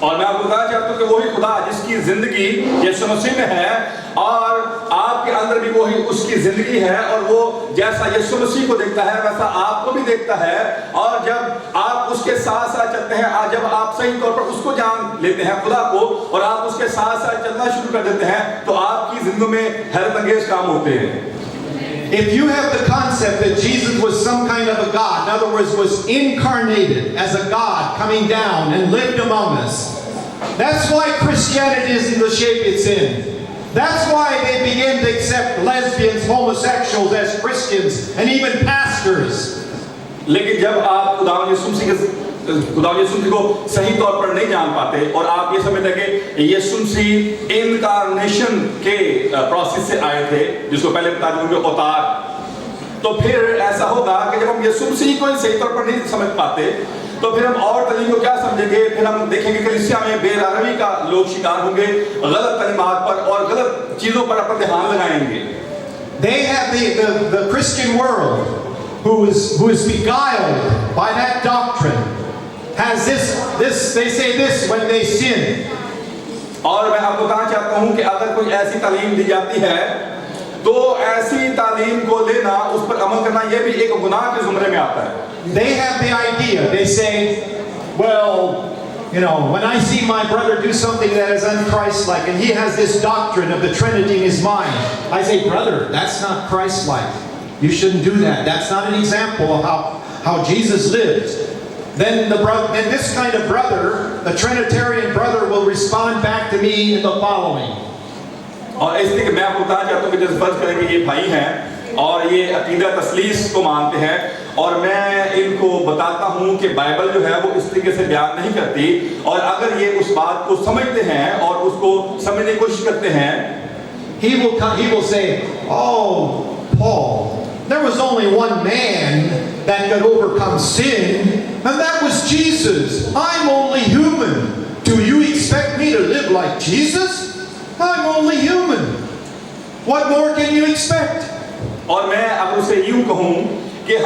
और मैं आपको बताना चाहता हूँ कि वही खुदा जिसकी जिंदगी यीशु मसीह में है और आपके अंदर भी वही उसकी जिंदगी है और वो जैसा यीशु मसीह को देखता है वैसा आपको भी देखता है और जब आप उसके साथ साथ चलते हैं जब आप सही तौर पर उसको जान लेते हैं खुदा को और आप उसके साथ साथ चलना शुरू कर देते हैं तो आपकी जिंदगी में हैरत अंगेज काम होते हैं If you have the concept that Jesus was some kind of a God, in other words, was incarnated as a God coming down and lived among us, that's why Christianity is in the shape it's in. That's why they begin to accept lesbians, homosexuals as Christians, and even pastors. लेकिन जब आप खुदा यीशु मसीह को सही तौर पर नहीं जान पाते और आप ये समझते हैं कि यीशु मसीह इनकारनेशन के प्रोसेस से आए थे जिसको पहले बता दूंगा अवतार तो फिर ऐसा होगा कि जब हम यीशु मसीह को सही तौर पर नहीं समझ पाते तो फिर हम और तलीम को क्या समझेंगे फिर हम देखेंगे कलीसिया में बेरारवी का लोग शिकार होंगे गलत तलीमात पर और गलत चीजों पर अपना ध्यान लगाएंगे They have the Christian world who is beguiled by that doctrine has this they say this when they sin. और मैं आपको बताना चाहता हूं कि अगर कोई ऐसी तालीम दी जाती है तो ऐसी तालीम को लेना उस पर अमल करना यह भी एक गुनाह के जुमरे में आता है They have the idea. They say, well, you know, when I see my brother do something that is un-Christ-like and he has this doctrine of the Trinity in his mind, I say, brother, that's not Christ-like. You shouldn't do that. That's not an example of how Jesus lived. Then this kind of brother, the Trinitarian brother, will respond back to me in the following. और इसलिए मैं आपको बताना चाहता हूँ कि जैसे फर्ज करें कि ये भाई हैं और ये अकीदा तस्लीस को मानते हैं और मैं इनको बताता हूँ कि बाइबल जो है वो इस तरीके से बयान नहीं करती और अगर ये उस बात को समझते हैं और उसको समझने की कोशिश करते हैं he will say, oh, Paul, there was only one man that could overcome sin, and that was Jesus. I'm only human. Do you expect me to live like Jesus? I'm only human. What more can you expect? और मैं अब उसे यूं कहूं कि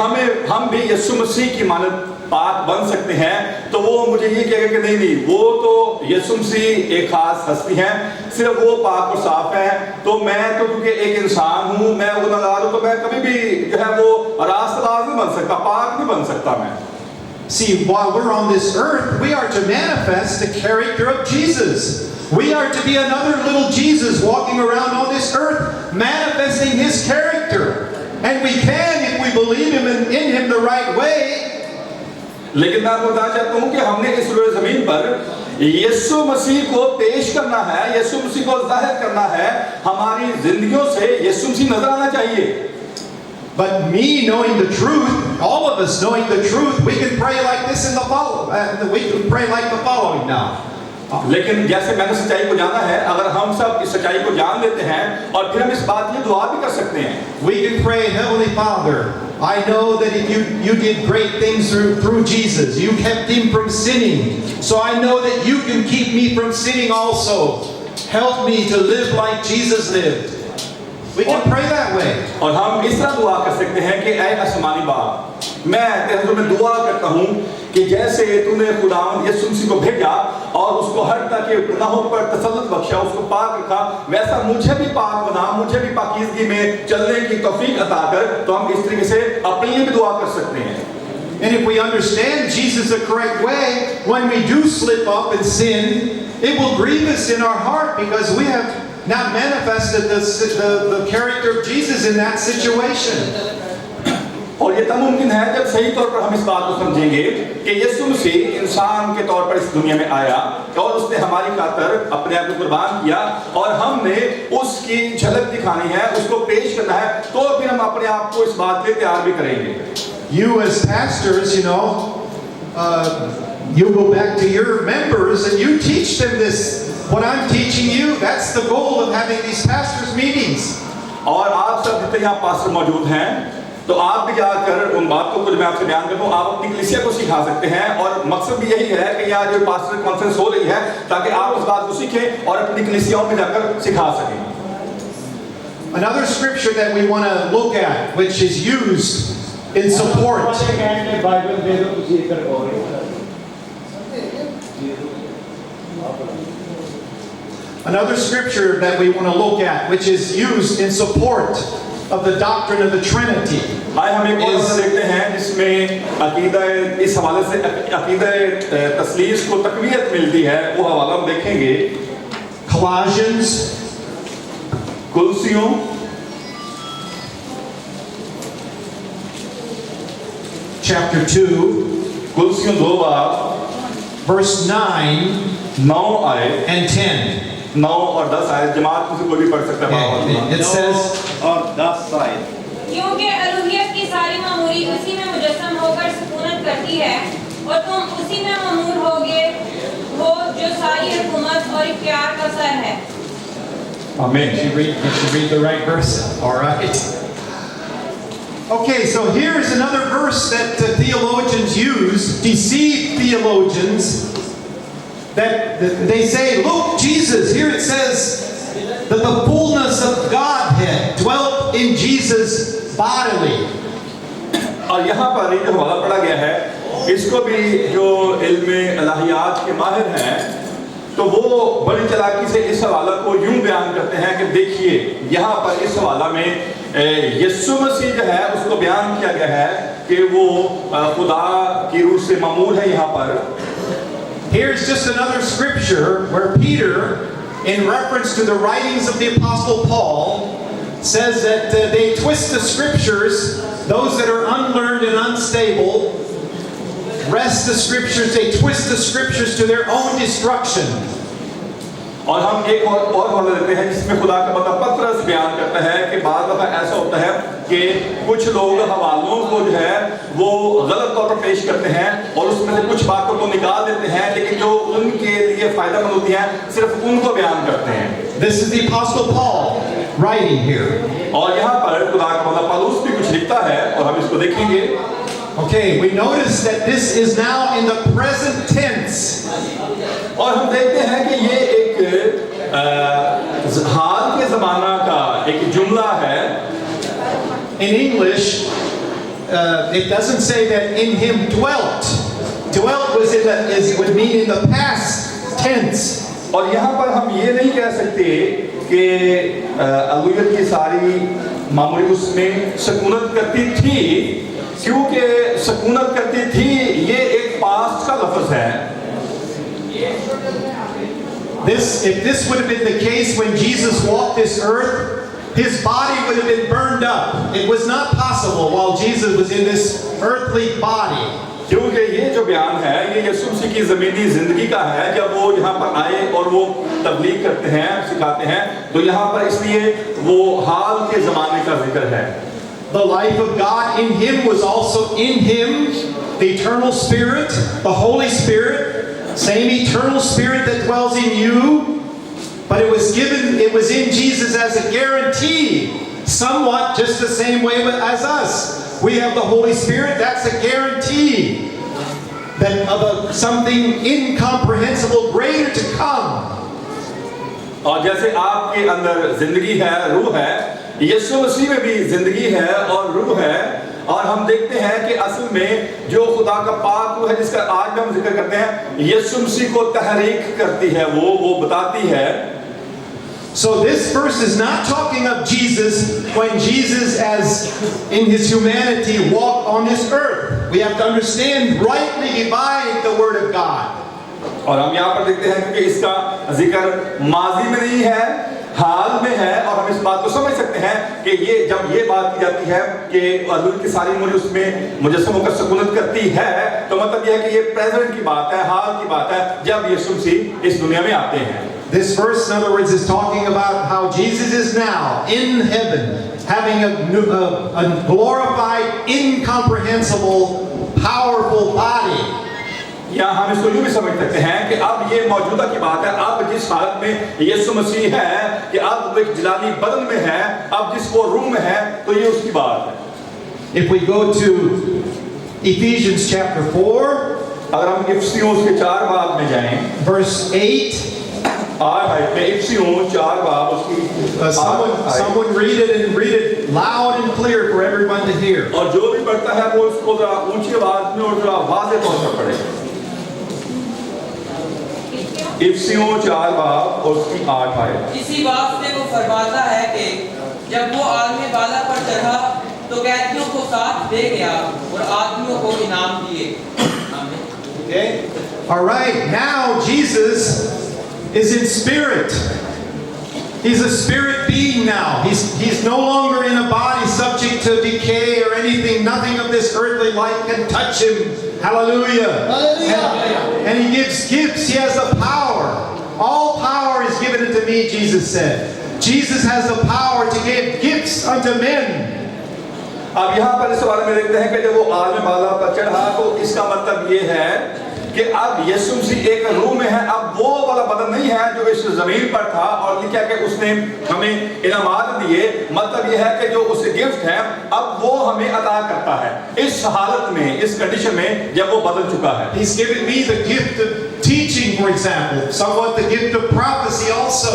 हम भी यीशु मसीह की मानद बात बन सकते हैं तो वो मुझे ये कहेगा कि नहीं वो तो यीशु मसीह एक खास हस्ती हैं सिर्फ वो पाक और साफ है तो मैं तो क्योंकि एक इंसान हूं मैं गुनाहगार हूं तो मैं कभी भी जो है वो रास्तबाज नहीं बन सकता पाक नहीं बन सकता मैं See, while we're on this earth, we are to manifest the character of Jesus. We are to be another little Jesus walking around on this earth, manifesting his character. And we can if we believe him in him the right way. लेकिन मैं आपको बताना चाहता हूं कि हमने इस रोए जमीन पर यीशु मसीह को पेश करना है, यीशु मसीह को जाहिर करना है, हमारी जिंदगियों से यीशु मसीह नजर आना चाहिए। But me knowing the truth, all of us knowing the truth, we can pray like this in the following. We can pray like the following now. लेकिन जैसे मैंने सच्चाई को जाना है, अगर हम सब इस सच्चाई को जान लेते हैं और फिर हम इस बात की दुआ भी कर सकते हैं। We can pray, Heavenly Father, I know that if you did great things through Jesus. You kept him from sinning. So I know that you can keep me from sinning also. Help me to live like Jesus lived. We can pray that way. और हम इस तरह दुआ कर सकते हैं कि ऐ आसमानी बाप, मैं तेरे हज़ूर में दुआ करता हूँ कि जैसे तूने खुदावंद यीशु मसीह को भेजा और उसको हर तरह के गुनाहों पर तसल्लुत बख्शा, उसको पाक रखा, वैसा मुझे भी पाक बना, मुझे भी पाकीज़गी में चलने की तौफीक अता कर। तो हम इस तरीके से अपने लिए भी दुआ कर सकते हैं। And if we understand Jesus the correct way, when we do slip up and sin, it will grieve us in our heart because we have not manifested the character of Jesus in that situation. और ये तब मुमकिन है जब सही तौर पर हम इस बात को समझेंगे कि यीशु मसीह इंसान के तौर पर इस दुनिया में आया और उसने हमारी खातिर अपने आप को कुर्बान किया और हमने उसकी झलक दिखानी है, उसको पेश करना है, तो फिर हम अपने आप को इस बात के लिए तैयार भी करेंगे। You as pastors, you go back to your members and you teach them this. What I'm teaching you, that's the goal of having these pastors meetings. और आप सब जितने यहाँ पास्टर मौजूद हैं, तो आप भी जाकर उन बातों को जो मैं आपसे बयान करता हूँ, आप अपनी कलीसिया को सिखा सकते हैं और मकसद भी यही है कि यहाँ जो पास्टर कॉन्फ्रेंस हो रही है ताकि आप उस बात को सीखें और अपनी कलीसियाओं में जाकर सिखा सकें। Another scripture that we want to look at, which is used in support. Another scripture that we want to look at, which is used in support of the doctrine of the Trinity. आइए हम एक और देखते हैं जिसमें अकीदा इस हवाले से अकीदा तस्लीस को तकवीयत मिलती है, वो हवाला हम देखेंगे। Colossians, कुलसियों chapter 2, कुलसियों 2 बार verse 9 9 आए and 10. 9 और 10 आए, जमात में से कोई भी पढ़ सकता है। It says, और 10 आयत। क्योंकि अलूहियत की सारी मामूरी उसी में मुजस्सम होकर सुकूनत करती है और तुम उसी में मामूर हो जो सारी हुकूमत और इख्तियार का सर है। आमीन। Did she read the right verse? All right. Okay, so here's another verse that theologians use, deceived theologians, that they say, look, Jesus, here it says that the fullness of Godhead dwelt in Jesus bodily. और यहाँ पर ये जो हवाला पढ़ा गया है, इसको भी जो इल्मे इलाहियात के माहिर हैं, तो वो बड़ी चालाकी से इस हवाला को यूं बयान करते हैं कि देखिए यहाँ पर इस हवाला में यीशु मसीह जो है उसको बयान किया गया है कि वो खुदा की रूह से मामूर है। यहाँ पर Here's just another scripture where Peter, in reference to the writings of the Apostle Paul, says that they twist the scriptures, those that are unlearned and unstable, wrest the scriptures, they twist the scriptures to their own destruction. और हम एक और हवाला देते हैं जिसमें खुदा का मतलब पत्रस बयान करता है कि बाद दफा ऐसा होता है कि कुछ लोग हवालों को जो है वो गलत तौर पर पेश करते हैं और उसमें से कुछ बातों को निकाल देते हैं, लेकिन जो उनके लिए फायदेमंद होती हैं सिर्फ उनको बयान करते हैं। This is the Apostle Paul writing here. और यहाँ पर खुदा का मतलब पौलुस भी कुछ लिखता है और हम इसको देखेंगे। Okay, we notice that this is now in the present tense. और हम देखते हैं कि ये एक हाल के ज़माना का एक जुमला है। In English, it doesn't say that in him dwelt. Dwelt would mean in the past tense. और यहाँ पर हम ये नहीं कह सकते कि अलूहियत की सारी मामूली उसमें सकूनत करती थी, क्योंकि सकूनत करती थी ये एक पास्ट का लफ्ज़ है। If this would have been the case when Jesus walked this earth, his body would have been burned up. It was not possible while Jesus was in this earthly body क्योंकि ये जो बयान है ये यीशु मसीह की ज़मीनी ज़िंदगी का है। जब वो यहाँ पर आए और वो तबलीग करते हैं, सिखाते हैं, तो यहाँ पर इसलिए वो हाल के ज़माने का जिक्र है। The life of God in him was also in him, the eternal Spirit, the Holy Spirit, same eternal Spirit that dwells in you, but it was in Jesus as a guarantee, somewhat just the same way as us. We have the Holy Spirit, that's a guarantee that of something incomprehensible greater to come. और जैसे आपके अंदर जिंदगी है, रूह है, यीशु मसीह में भी जिंदगी है और रूह है। और हम देखते हैं कि असल में जो खुदा का पाक रूह है जिसका आज भी हम जिक्र करते हैं, यीशु मसीह को तहरीक करती है, वो बताती है। So this verse is not talking of Jesus when Jesus, as in his humanity, walked on this earth. We have to understand rightly divide the word of God. और हम यहाँ पर देखते हैं कि इसका जिक्र माजी में नहीं है, हाल में है। और हम इस बात को समझ सकते हैं कि ये जब ये बात की जाती है कि हजूर की सारी उम्र उसमें मुजस्सम होकर सुकूनत करती है, तो मतलब यह है कि ये प्रेजेंट की बात है, हाल की बात है, जब यीशु मसीह इस दुनिया में आते हैं। This verse, in other words, is talking about how Jesus is now in heaven, having a glorified, incomprehensible, powerful body. या हम इसको यूं भी समझ सकते हैं कि अब ये मौजूदा की बात है, अब जिस हालत में यीशु मसीह है कि अब वो एक जलाली बदन में है, अब जिस वो रूह में है, तो ये उसकी बात है। If we go to Ephesians chapter 4, अगर हम इफिसियों के 4 बाब में जाएं, verse 8, 8 आयत में, इफिसियों 4 बाब उसकी someone read it and read it loud and clear for everyone to hear. और जो भी पढ़ता है वो उसको जरा ऊंची आवाज में और जरा वाज़ेह तौर पर पढ़े। इफिसियों 4 बाब और उसकी 8 आयत। इसी बात से वो फरमाता है कि जब वो आदमी बाला पर चढ़ा तो कैदियों को साथ ले गया और आदमियों को इनाम दिए। Okay? All right, now Jesus is in spirit. He's a spirit being now. He's no longer in a body subject to decay or anything. Nothing of this earthly life can touch him. Hallelujah. Hallelujah. And he gives gifts. He has the power. All power is given unto me, Jesus said. Jesus has the power to give gifts unto men. अब यहाँ पर इस बारे में देखते हैं कि जब वो आदमी बाला पर चढ़ा तो इसका मतलब ये है कि अब यीशु मसीह एक रूह में है। अब वो वाला बदन नहीं है जो इस जमीन पर था और लिखा कि उसने हमें इनामात दिए। मतलब ये है कि जो उसे गिफ्ट है अब वो हमें अता करता है इस हालत में, इस कंडीशन में जब वो बदल चुका है। He's given me the gift of teaching, for example, somewhat the gift of prophecy also.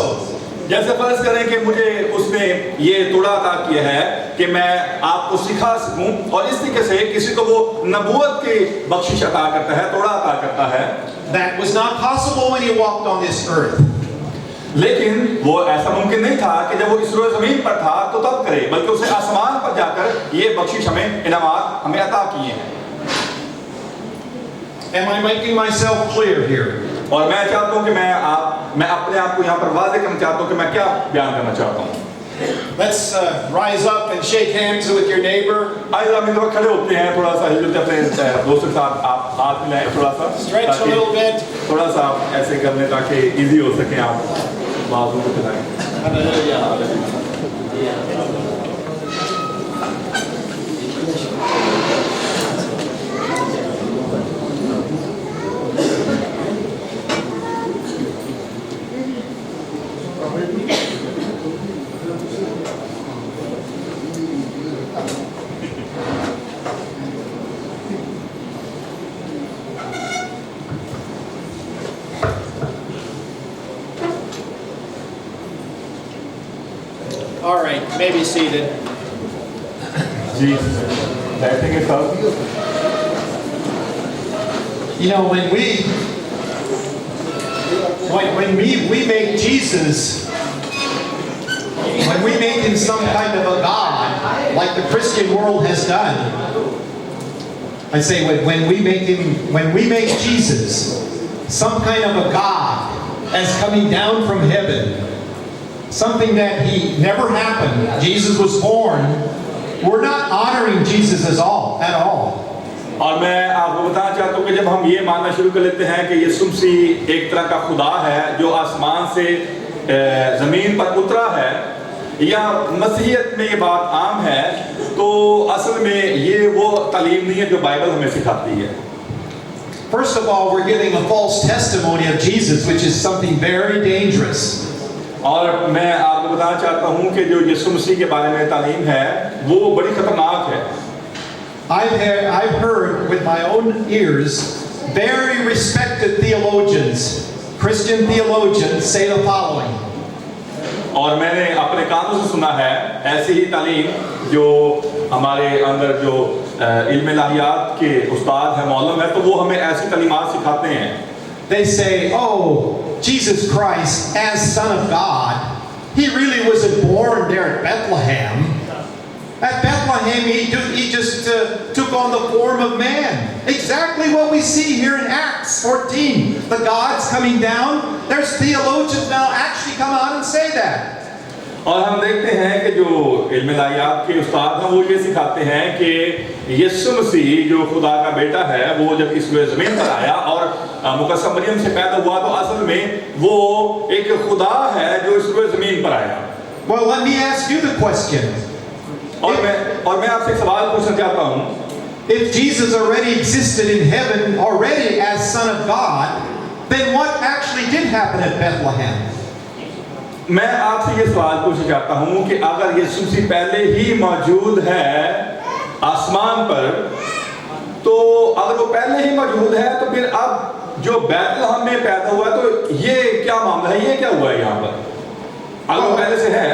जैसे फर्ज करें कि मुझे उसने ये तोड़ा अता किया है कि मैं आपको सिखा सकूं, और इस तरीके से किसी को वो नबूवत की बख्शिश अता करता है, तोड़ा अता करता है। That was not possible when he walked on this earth. लेकिन वो ऐसा मुमकिन नहीं था कि जब वो इस रोज़ ज़मीन पर था तो तब करे, बल्कि उसे आसमान पर जाकर ये बख्शिश हमें इनामात हमें अता किए हैं। Am I making myself clear here? और मैं चाहता हूं कि मैं अपने आप को यहाँ पर वाज़ेह करना चाहता हूं कि मैं क्या बयान करना चाहता हूं। Let's rise up and shake hands with your neighbor. आइए हम लोग खड़े होते हैं, थोड़ा सा हिलते अपने दोस्तों के साथ आप हाथ मिलाएं, थोड़ा सा Stretch a little bit. थोड़ा सा आप ऐसे कर लें ताकि इजी हो सके, आप बाजू को फैलाएं। All right, you may be seated. जी बैठेंगे सब। You know, when we make Jesus, when we make him some kind of a God, like the Christian world has done, I say when we make Jesus some kind of a God as coming down from heaven, something that he never happened. Jesus was born. We're not honoring Jesus at all. और मैं आपको बताना चाहता हूँ कि जब हम ये मानना शुरू कर लेते हैं कि यीशु मसीह एक तरह का खुदा है जो आसमान से ज़मीन पर उतरा है, या मसीहियत में ये बात आम है, तो असल में ये वो तालीम नहीं है जो बाइबल हमें सिखाती है। First of all, we're giving a false testimony of Jesus, which is something very dangerous. और मैं आपको बताना चाहता हूँ कि जो यीशु मसीह के बारे में तालीम है वो बड़ी खतरनाक है। I've heard with my own ears very respected theologians, Christian theologians, say the following. और मैंने अपने कानों से सुना है ऐसी ही तालीम जो हमारे अंदर जो इल्म इलाहियात के उस्ताद हैं, मौलम है, तो वो हमें ऐसी तालीमात सिखाते हैं। They say, oh, Jesus Christ, as Son of God, He really wasn't born there at Bethlehem. At Bethlehem, He just took on the form of man. Exactly what we see here in Acts 14. The gods coming down. There's theologians now actually come out and say that. और हम देखते हैं कि जो इल्म इलाहियात के उस्ताद हैं वो ये सिखाते हैं कि यीशु मसीह जो खुदा का बेटा है वो जब इस ज़मीन पर आया और मुकद्दस मरियम से पैदा हुआ, तो असल में वो एक खुदा है जो इस ज़मीन पर आया। Well, let me ask you the question. और मैं आपसे एक सवाल पूछना चाहता हूँ। If Jesus already existed in heaven already as Son of God, then what actually did happen at Bethlehem? मैं आपसे ये सवाल पूछना चाहता हूँ कि अगर यीशु मसीह पहले ही मौजूद है आसमान पर, तो अगर वो पहले ही मौजूद है तो फिर अब जो बैतलहम में पैदा हुआ है तो ये क्या मामला है, ये क्या हुआ है यहाँ पर? अगर वो पहले से है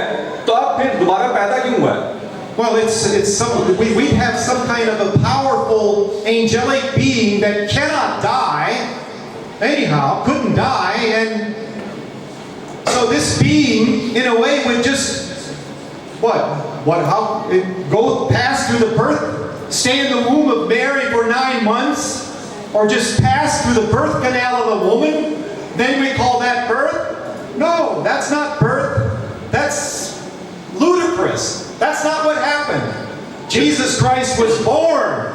तो अब फिर दोबारा पैदा क्यों हुआ है? Well, we have some kind of a powerful angelic being that cannot die, anyhow, couldn't die, and so this being, in a way, would just go pass through the birth, stay in the womb of Mary for 9 months, or just pass through the birth canal of a woman? Then we call that birth? No, that's not birth. That's ludicrous. That's not what happened. Jesus Christ was born.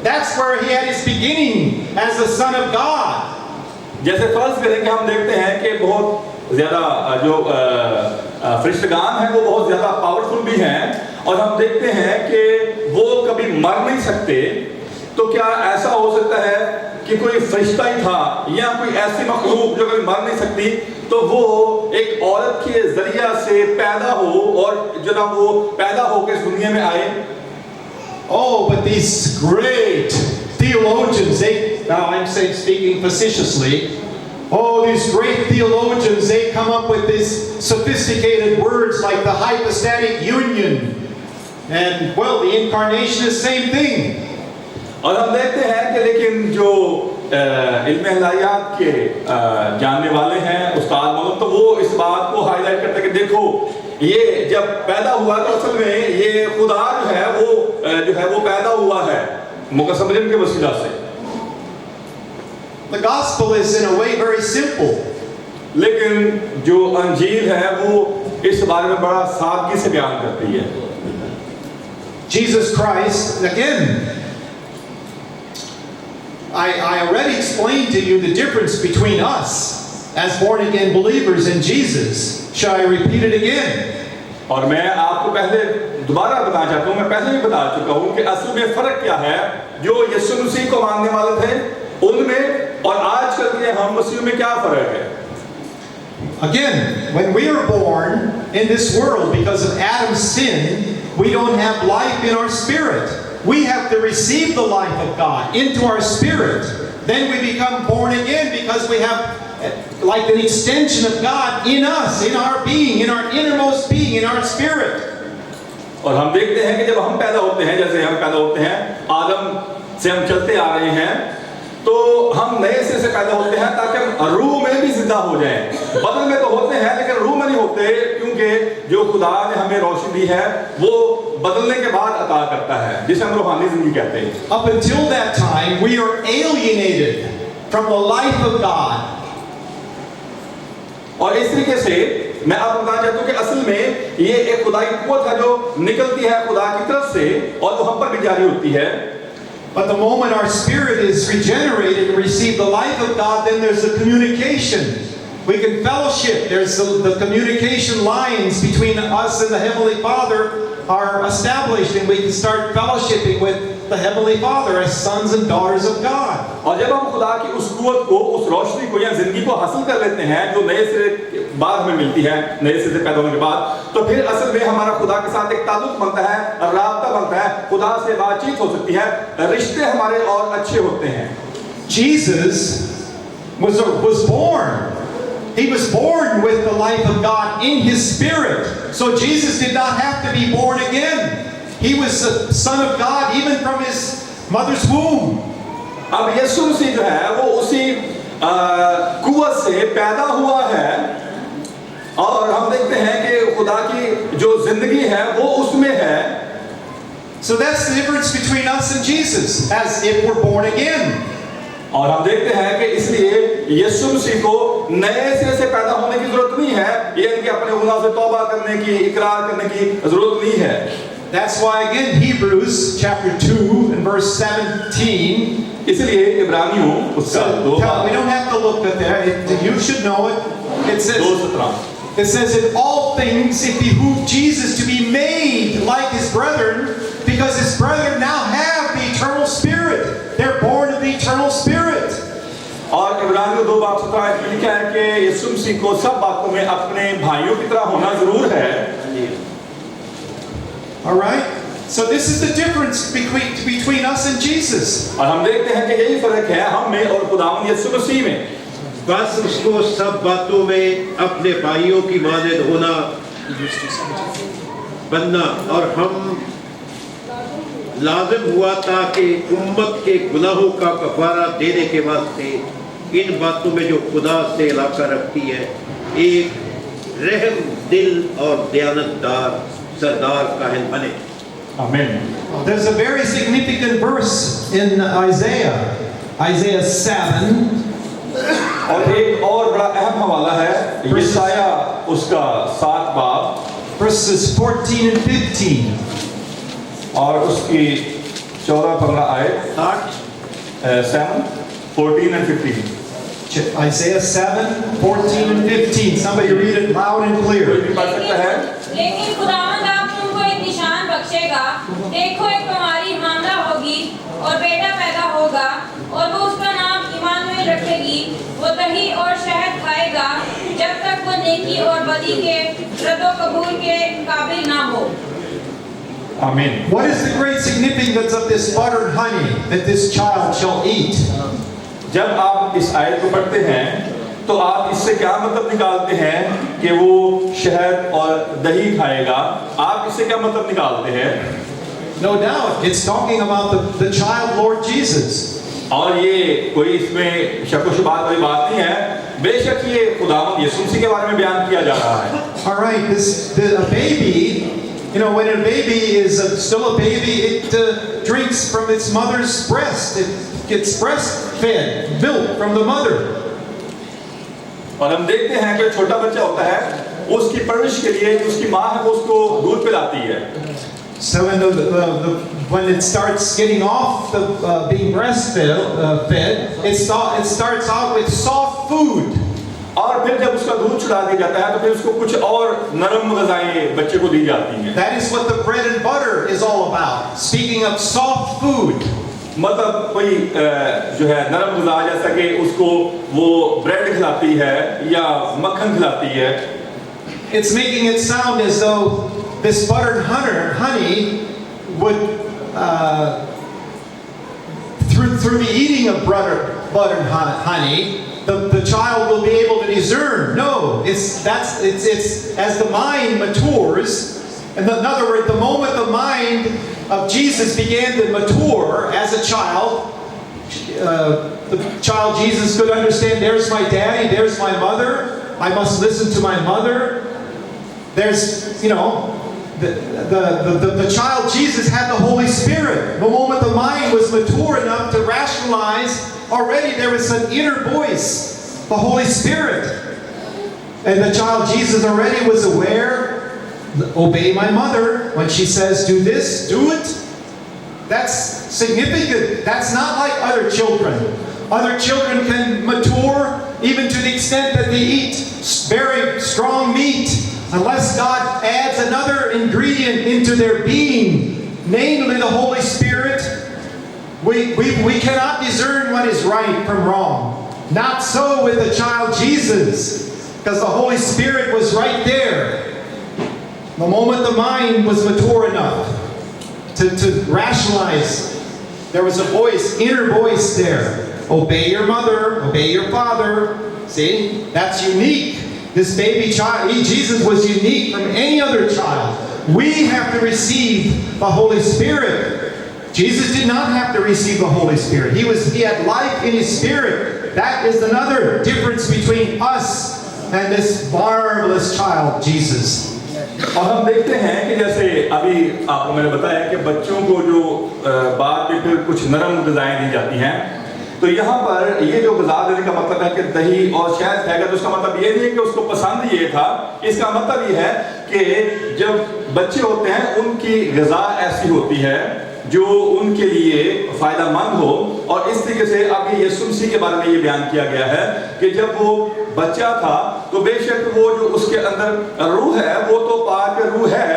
That's where He had His beginning as the Son of God. जैसे फर्ज करें कि हम देखते हैं कि बहुत ज़्यादा जो फरिश्तेगान हैं वो बहुत ज़्यादा पावरफुल भी हैं, और हम देखते हैं कि वो कभी मर नहीं सकते, तो क्या ऐसा हो सकता है कि कोई फरिश्ता ही था या कोई ऐसी मखलूक जो कभी मर नहीं सकती, तो वो एक औरत के जरिया से पैदा हो और जनाब वो पैदा होकर इस दुनिया में आए? Oh, but these great theologians, now I'm speaking facetiously, oh, these great theologians, they come up with these sophisticated words like the hypostatic union, and well, the incarnation is the same thing. और हम देखते हैं कि लेकिन जो इल्म इलाहियात के जानने वाले हैं उस्ताद मौलवी, तो वो इस बात को हाईलाइट करते हैं कि देखो ये जब पैदा हुआ तो असल में ये खुदा जो है वो पैदा हुआ है मुकद्दस मरियम के वसीला से। The gospel is in a way very simple. लेकिन जो अंजील है वो इस बारे में बड़ा सादगी से बयान करती है। Jesus Christ, again, I already explained to you the difference between us as born again believers in Jesus. Shall I repeat it again? और मैं आपको पहले दोबारा बताना चाहता हूँ, मैं पहले भी बता चुका हूँ कि असल में फर्क क्या है जो यीशु मसीह को मानने वाले थे उनमें और आजकल के हम मसीह में क्या फर्क है? Again, when we are born in this world because of Adam's sin, we don't have life in our spirit. We have to receive the life of God into our spirit. Then we become born again because we have like an extension of God in us, in our being, in our innermost being, in our spirit. और हम देखते हैं कि जब हम पैदा होते हैं, जैसे हम पैदा होते हैं, आदम से हम चलते आ रहे हैं, तो हम नए सिरे से पैदा होते हैं ताकि हम रूह में भी जिंदा हो जाएं। बदन में तो होते हैं लेकिन रूह में नहीं होते, क्योंकि जो खुदा ने हमें रोशनी दी है वो बदलने के बाद अता करता है, जिसे हम रूहानी जिंदगी कहते हैं। Up until that time, we are alienated from the life of God. और इस तरीके से मैं आपको बताना चाहता हूँ कि असल में ये एक खुदा की कुव्वत है जो निकलती है खुदा की तरफ से और वो हम पर भी जारी होती है। But the moment our spirit is regenerated and receive the life of God, then there's a communication. We can fellowship. There's the communication lines between us and the Heavenly Father are established, and we can start fellowshipping with the Heavenly Father as sons and daughters of God. और जब हम खुदा की उस कुव्वत को, उस रोशनी को या जिंदगी को हासिल कर लेते हैं जो नए सिरे बाद में मिलती है, नए सिरे से पैदा होने के बाद, तो फिर असल में हमारा खुदा के साथ एक ताल्लुक बनता है, राब्ता बनता है, खुदा से बातचीत हो सकती है, रिश्ते हमारे और अच्छे होते हैं। Jesus was born. He was born with the life of God in his spirit. So Jesus did not have to be born again. He was the Son of God even from his mother's womb. अब यीशु मसीह जो है वो उसी कुव्वत से पैदा हुआ है, और हम देखते हैं कि खुदा की जो जिंदगी है वो उसमें है। So that's the difference between us and Jesus, as if we're born again. और हम देखते हैं कि इसलिए यीशु मसीह को नए सिरे से पैदा होने की जरूरत नहीं है, ये इनके अपने गुनाह से तौबा करने की, इकरार करने की जरूरत नहीं है। That's why again Hebrews chapter 2 and verse 17. इसलिए इब्रानियों उसका We don't have to look at that. You should know it. It says in all things it behooved Jesus to be made like his brethren, because his brethren now have the eternal spirit. They're born of the eternal spirit. और इब्रानियों 2:17 में लिखा है कि यीशु मसीह को सब बातों में अपने भाइयों की तरह होना जरूर है। All right? So this is the difference between us and Jesus. और हम देखते हैं कि यही फर्क है हम में और खुदावंद यीशु मसीह में। बस उसको सब बातों में अपने भाइयों की मानद होना, बनना, और हम लाजिम हुआ था कि उम्मत के गुनाहों का कफारा देने के वास्ते इन बातों में जो खुदा से इलाका रखती है, एक रहम दिल और दयानतदार सरदार काहिल बने। आमीन। There's a very significant verse in Isaiah 7. और एक और बड़ा अहम हवाला है यशाया उसका 7 बाब verses 14 and 15. और उसकी 14-15 आयत 7, 14 and 15। Isaiah 7, 14 and 15. Somebody read it loud and clear. लेकिन खुदावंद आप तुमको एक निशान बख्शेगा, देखो एक कुमारी हामला होगी और बेटा पैदा होगा, और वो उसका नाम इमानुएल रखेगी। वो दही और शहद खाएगा जब तक वो नेकी और बदी के रद्दो कबूल के काबिल ना हो। आमीन। What is the great significance of this butter and honey that this child shall eat? जब आप इस आयत को पढ़ते हैं तो आप इससे क्या मतलब निकालते हैं कि वो शहद और दही खाएगा? आप इससे क्या मतलब निकालते हैं? No doubt, it's talking about the child Lord Jesus. और ये कोई इसमें शक व शुबात वाली बात नहीं है, बेशक ये खुदावंद यीशु मसीह के बारे में बयान किया जा रहा है। All right, a baby, when a baby is still a baby, it drinks from its mother's breast. It gets breastfed, milk from the mother. और हम देखते हैं कि छोटा बच्चा होता है, उसकी परवरिश के लिए उसकी माँ है वो उसको दूध पिलाती है। So when it starts getting off being breastfed, it starts out with soft food. और फिर जब उसका दूध छुड़ा दिया जाता है तो फिर उसको कुछ और नरम ग़िज़ाएं बच्चे को दी जाती हैं। That is what the bread and butter is all about. Speaking of soft food. मतलब कोई जो है नरम ग़िज़ा जैसा कि उसको वो ब्रेड खिलाती है या मक्खन खिलाती है। It's making it sound as though this buttered honey would, through the eating of buttered honey, the child will be able to discern. No, it's as the mind matures. In other words, the moment the mind of Jesus began to mature as a child, the child Jesus could understand, there's my daddy, there's my mother, I must listen to my mother. There's, the child Jesus had the Holy Spirit. The moment the mind was mature enough to rationalize, already there was an inner voice, the Holy Spirit. And the child Jesus already was aware, obey my mother. When she says, do this, do it. That's significant. That's not like other children. Other children can mature even to the extent that they eat very strong meat. Unless God adds another ingredient into their being, namely the Holy Spirit, we cannot discern what is right from wrong. Not so with the child Jesus, because the Holy Spirit was right there. The moment the mind was mature enough to rationalize, there was a voice, inner voice there. Obey your mother, obey your father. See, that's unique. This baby child, Jesus was unique from any other child. We have to receive the Holy Spirit. Jesus did not have to receive the Holy Spirit. He had life in His Spirit. That is another difference between us and this marvelous child, Jesus. और हम देखते हैं कि जैसे अभी आपको मैंने बताया कि बच्चों को जो बाद में फिर कुछ नरम ग़िज़ाएं दी जाती हैं, तो यहाँ पर ये जो ग़िज़ा देने का मतलब है कि दही और शहद खाएगा, तो उसका मतलब ये नहीं है कि उसको पसंद ये था। इसका मतलब ये है कि जब बच्चे होते हैं उनकी ग़िज़ा ऐसी होती है जो उनके लिए फ़ायदेमंद हो। और इस तरीके से अब ये यीशु मसीह के बारे में ये बयान किया गया है कि जब वो बच्चा था तो बेशक वो जो उसके अंदर रूह है वो तो पाक रूह है,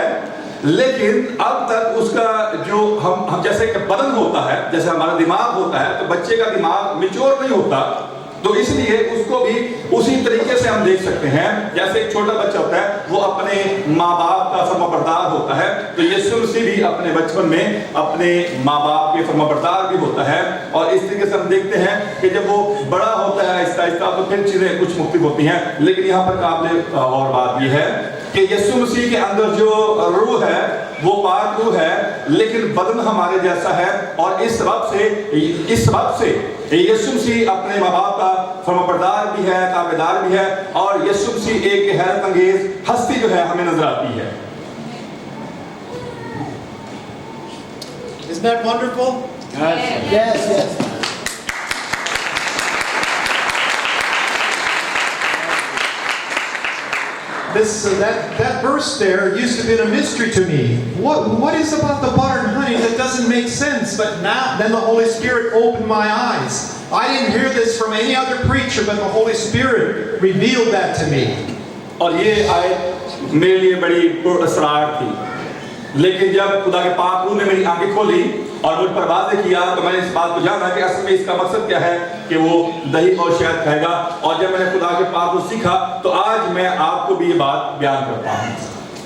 लेकिन अब तक उसका जो हम जैसे कि बदन होता है, जैसे हमारा दिमाग होता है, तो बच्चे का दिमाग मैच्योर नहीं होता, तो इसलिए उसको भी उसी तरीके से हम देख सकते हैं जैसे एक छोटा बच्चा होता है वो अपने माँ बाप का फर्माबरदार होता है, तो यीशु मसीह भी अपने बचपन में अपने माँ बाप के फर्माबरदार भी होता है। और इस तरीके से हम देखते हैं कि जब वो बड़ा होता है आहिस्ता आहिस्ता तो फिर चीज़ें कुछ मुख्तलिफ होती हैं। लेकिन यहाँ पर काबिल और बात यह है कि यीशु मसीह के अंदर जो रूह है वो पाक रूह है, लेकिन बदन हमारे जैसा है। और इस सबब से यीशु मसीह अपने माँ बाप का फर्माबरदार भी है, ताबेदार भी है, और यीशु मसीह एक हैरत अंगेज हस्ती जो है हमें नजर आती है। Isn't that wonderful? Yes. That verse there used to be a mystery to me. What is about the butter and honey that doesn't make sense? But now, then the Holy Spirit opened my eyes. I didn't hear this from any other preacher, but the Holy Spirit revealed that to me. और ये आयत मेरे लिए बड़ी पुरअसरार थी, लेकिन जब खुदा के पाक रूह ने मेरी आंखें खोली और मुझ पर वाज़ेह किया तो मैंने इस बात को जाना कि असल में इसका मकसद क्या है कि वो दही और शहद खाएगा। और जब मैंने खुदा के पाक रूह सीखा तो आज मैं आपको भी ये बात बयान करता हूँ।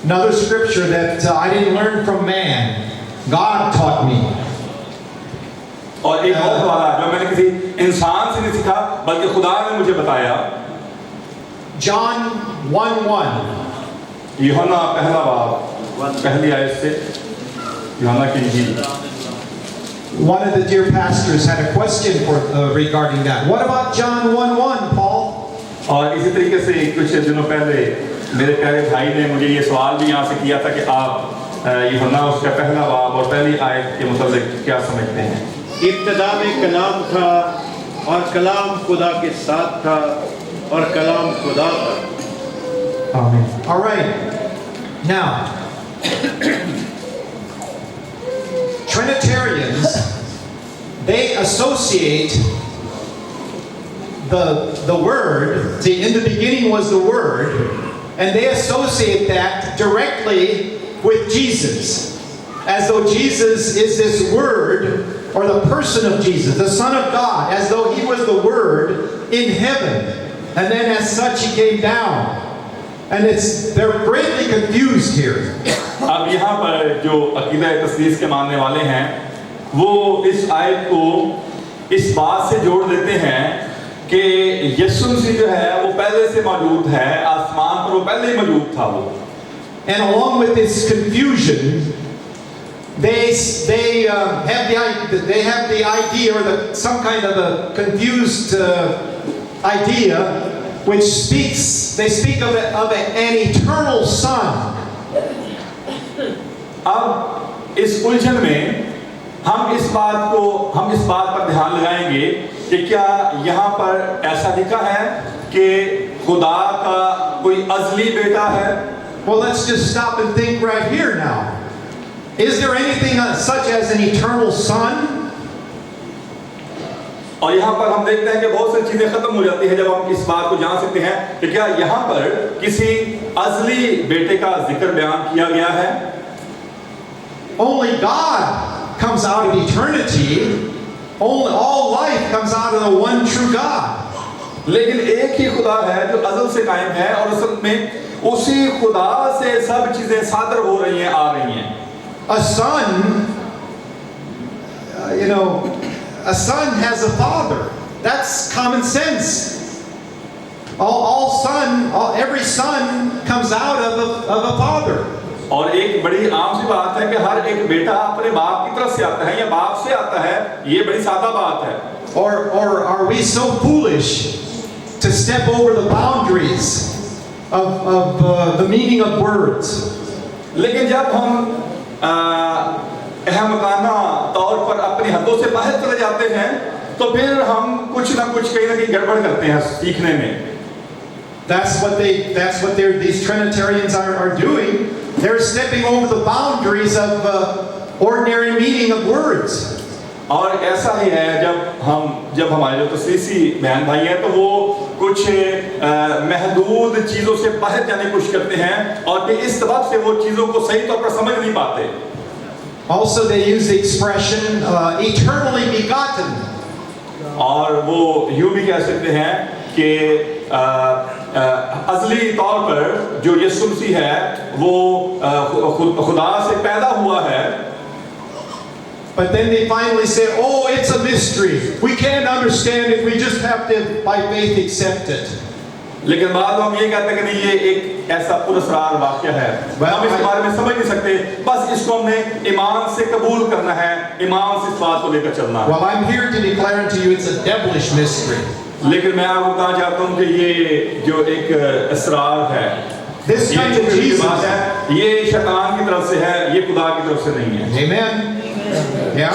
Another scripture that I didn't learn from man, God taught me. और एक और वाला जो मैंने किसी इंसान से नहीं सीखा बल्कि खुदा ने मुझे बताया। John 1:1. यूहन्ना पहला बाब पहली आयत से यूहन्ना की इंजील। One of the dear pastors had a question regarding that. What about John 1:1, Paul? और इसी तरीके से कुछ दिनों पहले मेरे प्यारे भाई ने मुझे ये सवाल भी यहाँ से किया था कि आप यूहन्ना उसका पहला बाब और पहली आयत के मुताबिक क्या समझते हैं। इब्तिदा में कलाम था और कलाम खुदा के साथ था और कलाम खुदा था। Amen. All right. Now, Trinitarians, they associate the word, see, in the beginning was the word, and they associate that directly with Jesus, as though Jesus is this word, or the person of Jesus, the Son of God, as though He was the Word in heaven, and then as such He came down. And they're greatly confused here. अब यहाँ पर जो अकीदा तस्लीस के मानने वाले हैं वो इस आयत को इस बात से जोड़ देते हैं कि यीशु मसीह जो है वो पहले से मौजूद है, आसमान पर वो पहले ही मौजूद था वो। And along with this confusion, they have the idea, or some kind of a confused idea, which they speak of an eternal son. अब इस उलझन में हम इस बात पर ध्यान लगाएंगे कि क्या यहाँ पर ऐसा लिखा है कि खुदा का कोई अज़ली बेटा है। Well, let's just stop and think right here now. Is there anything such as an eternal son? और यहाँ पर हम देखते हैं कि बहुत सारी चीजें खत्म हो जाती हैं जब हम इस बात को जान सकते हैं कि क्या यहाँ पर किसी अज़ली बेटे का जिक्र बयान किया गया है? Only God comes out of eternity. All life comes out of the one true God. लेकिन एक ही खुदा है जो अज़ल से कायम है और असल में उसी खुदा से सब चीजें सादर हो रही हैं, आ रही हैं। A son, a son has a father. That's common sense. Every son comes out of a father. और एक बड़ी आम सी बात है कि हर एक बेटा अपने बाप की तरफ से आता है या बाप से आता है, ये बड़ी सादा बात है। Or are we so foolish to step over the boundaries of the meaning of words? लेकिन जब हम अहमकाना तौर पर अपनी हदों से बाहर चले जाते हैं तो फिर हम कुछ ना कुछ कहीं ना कहीं गड़बड़ करते हैं सीखने में। That's what these Trinitarians are doing. They're stepping over the boundaries of ordinary meaning of words. और ऐसा ही है जब हमारे जो तस्लीसी बहन भाई हैं तो वो कुछ महदूद चीजों से बाहर जाने की कोशिश करते हैं और फिर इस सबब से वो चीजों को सही तौर पर समझ नहीं पाते। Also they use the expression eternally begotten. और वो यूं भी कह सकते हैं कि अज़ली तौर पर जो यीशु मसीह है वो खुदा से पैदा हुआ है। But then they finally say, oh, it's a mystery. We can't understand it. We just have to, by faith, accept it. लेकिन बाद में हम ये कहते हैं कि नहीं, ये एक ऐसा पुरस्कार वाक्य है, हम इस बारे में समझ नहीं सकते, बस इसको हमने ईमान से कबूल करना है, ईमान से इस बात को लेकर चलना है। Well, I'm here to declare unto you it's a devilish mystery. लेकिन मैं आपको कहना चाहता हूँ कि ये जो एक इसरार है, This kind of Jesus है, ये शैतान की तरफ से है, ये खुदा की तरफ से नहीं है। Amen. Yeah.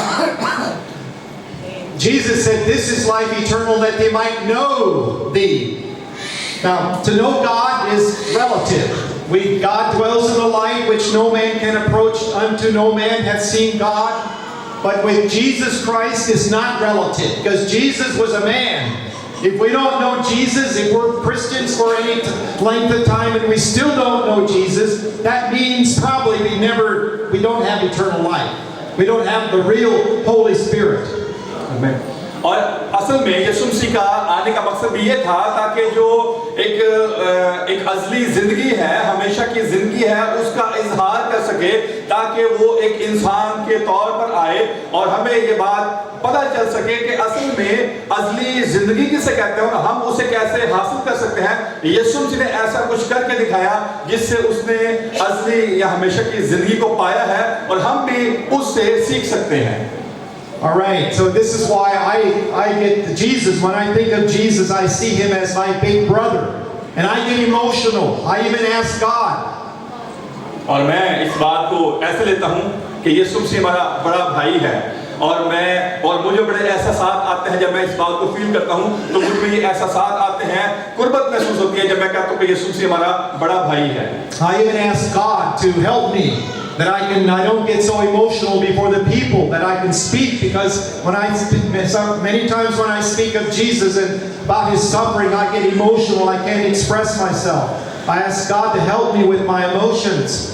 Jesus said, "This is life eternal, that they might know Thee." Now, to know God is relative. God dwells in the light, which no man can approach unto. No man hath seen God. But with Jesus Christ is not relative, because Jesus was a man. If we don't know Jesus, if we're Christians for any length of time and we still don't know Jesus, that means probably we don't have eternal life. We don't have the real Holy Spirit. Amen. और असल में यीशु मसीह का आने का मकसद भी ये था ताकि जो एक अज़ली जिंदगी है, हमेशा की जिंदगी है, उसका इजहार कर सके, ताकि वो एक इंसान के तौर पर आए और हमें ये बात पता चल सके कि असल में अज़ली जिंदगी किसे कहते हैं और हम उसे कैसे हासिल कर सकते हैं। यीशु मसीह ने ऐसा कुछ करके दिखाया जिससे उसने अज़ली या हमेशा की जिंदगी को पाया है और हम भी उससे सीख सकते हैं। All right, so this is why I get Jesus. When I think of Jesus, I see him as my big brother. And I get emotional. I even ask God. और मैं इस बात को ऐसे लेता हूँ कि यीशु मसीह हमारा बड़ा भाई है और मुझे बड़े एहसासात आते हैं जब मैं इस बात को फील करता हूँ, तो मुझ में ये एहसासात आते हैं, कुर्बत महसूस होती है जब मैं कहता हूँ कि यीशु मसीह हमारा बड़ा भाई है। I even ask God to help me, that I don't get so emotional before the people, that I can speak, because many times when I speak of Jesus and about his suffering, I get emotional, I can't express myself. I ask God to help me with my emotions.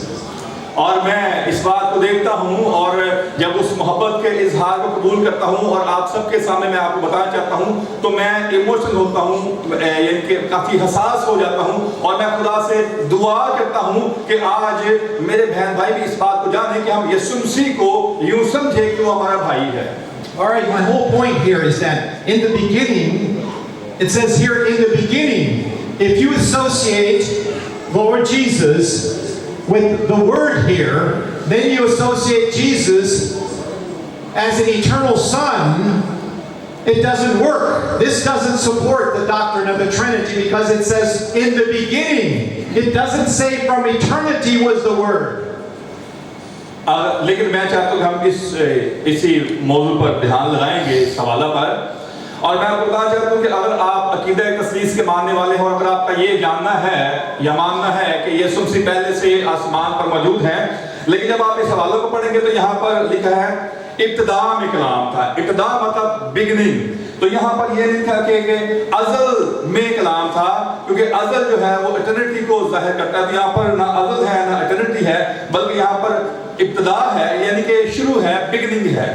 और मैं इस बात को देखता हूँ और जब उस मोहब्बत के इजहार को कबूल करता हूँ और आप सबके सामने मैं आपको बताना चाहता हूँ, तो मैं इमोशनल होता हूँ, यानी काफ़ी हसास हो जाता हूँ और मैं खुदा से दुआ करता हूँ कि आज मेरे बहन भाई भी इस बात को जाने कि हम यीशु मसीह को यूं समझे कि वो हमारा भाई है। All right, my whole point here is that in the beginning, it says here in the beginning, if you associate Lord Jesus with the word here, then you associate Jesus as an eternal son. It doesn't work. This doesn't support the doctrine of the Trinity because it says in the beginning. It doesn't say from eternity was the word. लेकिन मैं चाहता हूँ कि हम इसी मौजू पर ध्यान लगाएंगे, इस हवाला पर, और मैं आपको बताना चाहता हूँ कि अगर आप अकीदा तस्लीस के मानने वाले हो, अगर आपका ये जानना है या मानना है कि यीशु मसीह पहले से आसमान पर मौजूद हैं, लेकिन जब आप इस हवालों को पढ़ेंगे तो यहाँ पर लिखा है इब्तिदा में कलाम था। इब्तिदा मतलब बिगनिंग। तो यहाँ पर ये लिखा कि अज़ल में कलाम था, क्योंकि अज़ल जो है वो इटर्निटी को जाहिर करता है। तो यहाँ पर ना अज़ल है ना इटर्निटी है, बल्कि यहाँ पर इब्तिदा है, यानी कि शुरू है, बिगनिंग है।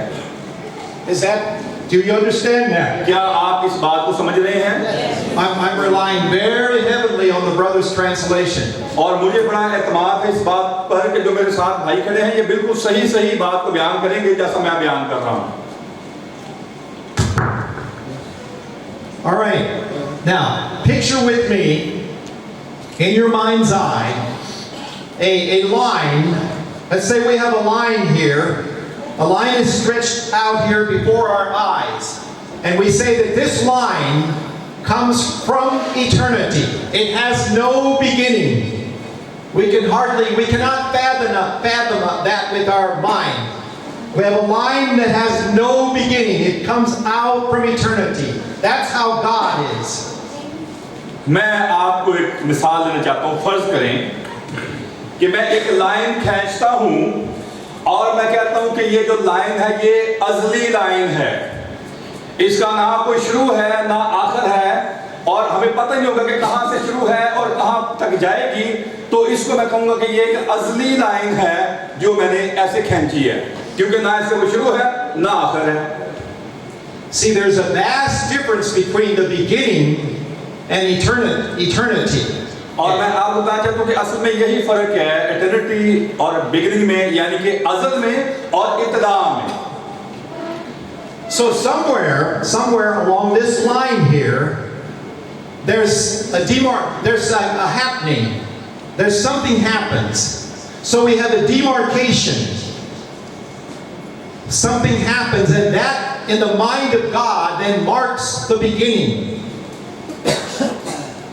Do you understand that? क्या आप इस बात को समझ रहे हैं? I'm relying very heavily on the brother's translation. और मुझे बड़ा एतमाद है इस बात पर कि जो मेरे साथ भाई खड़े हैं ये बिल्कुल सही सही बात को बयान करेंगे जैसा मैं बयान कर रहा हूँ। All right. Now, picture with me in your mind's eye a line. Let's say we have a line here. A line is stretched out here before our eyes. And we say that this line comes from eternity. It has no beginning. We cannot fathom that with our mind. We have a line that has no beginning. It comes out from eternity. That's how God is. मैं आपको एक मिसाल देना चाहता हूँ। फर्ज करें कि मैं एक लाइन खींचता हूँ और मैं कहता हूं कि ये जो लाइन है ये अज़ली लाइन है, इसका ना कोई शुरू है ना आखिर है, और हमें पता नहीं होगा कि कहां से शुरू है और कहां तक जाएगी। तो इसको मैं कहूंगा कि ये एक अज़ली लाइन है जो मैंने ऐसे खींची है, क्योंकि ना इसका कोई शुरू है ना आखिर है। See, there's a vast difference between the beginning and eternity. और मैं आपको बताना चाहता हूँ कि असल में यही फर्क है इटर्निटी और बिगिनिंग में, यानी कि अज़ल में और इब्तिदा में। So somewhere along this line here, there's a happening. There's something happens. So we have a demarcation. Something happens, and that in the mind of God then marks the beginning.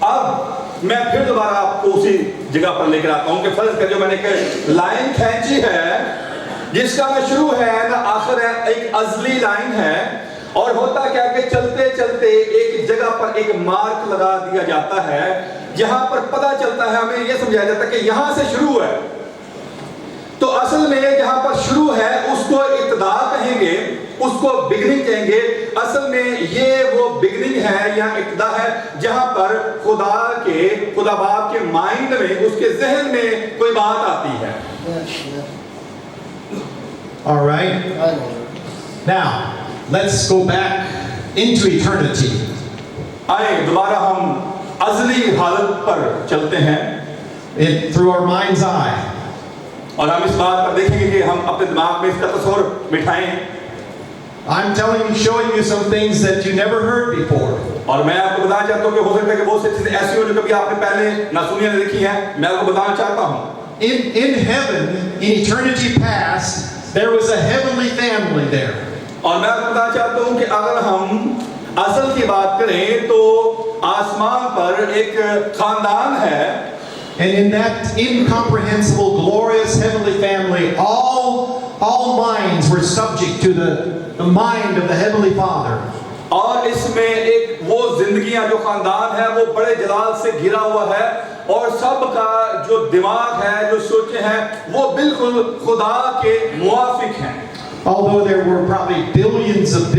अब मैं फिर दोबारा आपको उसी जगह पर लेकर आता हूं कि फर्ज कर जो मैंने एक लाइन खींची है जिसका ना शुरू है ना आखिर है, एक अज़ली लाइन है, और होता क्या कि चलते चलते एक जगह पर एक मार्क लगा दिया जाता है जहां पर पता चलता है, हमें यह समझाया जाता है कि यहां से शुरू है। तो असल में जहां पर शुरू है उसको इब्तिदा कहेंगे, उसको बिगिनिंग कहेंगे। असल में ये वो बिगिनिंग है या इब्तिदा है जहां पर खुदा बाप के माइंड में, उसके जहन में कोई बात आती है। All right. Now, let's go back into eternity. आए दोबारा हम अज़ली हालत पर चलते हैं Through our mind's eye. और हम इस बात पर देखेंगे कि हम अपने दिमाग में इसका तस्वीर बिठाएं। I'm showing you some things that you never heard before. और मैं आपको बताना चाहता हूँ कि हो सकता है कि बहुत सी चीजें ऐसी हो जो कभी आपने पहले ना सुनी ना देखी हैं। मैं आपको बताना चाहता हूँ in heaven, in eternity past, there was a heavenly family there. और मैं आपको बताना चाहता हूँ कि अगर हम असल की बात करें तो आसमान पर एक खानदान है। And in that incomprehensible, glorious heavenly family, all minds were subject to the mind of the Heavenly Father. और इसमें एक वो जिंदगियां जो खानदान है वो बड़े जलाल से घिरा हुआ है, और सबका जो दिमाग है, जो सोचे हैं, वो बिल्कुल खुदा के मुआफिक हैं। Although there were probably billions of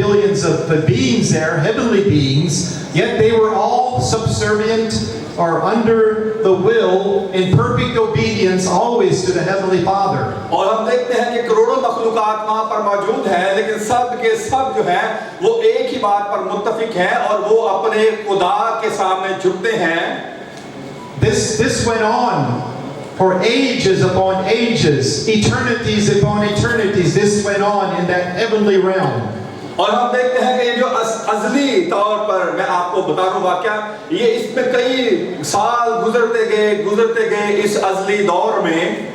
beings there, heavenly beings, yet they were all subservient or under the will in perfect obedience always to the Heavenly Father. और हम देखते हैं कि करोड़ों मखलूकात वहां पर मौजूद हैं, लेकिन सब के सब जो हैं वो एक ही बात पर मुत्तफिक हैं और वो अपने खुदा के सामने झुकते हैं। This went on for ages upon ages, eternities upon eternities. This went on in that heavenly realm. और हम देखते हैं कि ये जो अज़ली तौर पर मैं आपको बता दूं वाकया, ये इसमें कई साल गुजरते गए इस अज़ली दौर में।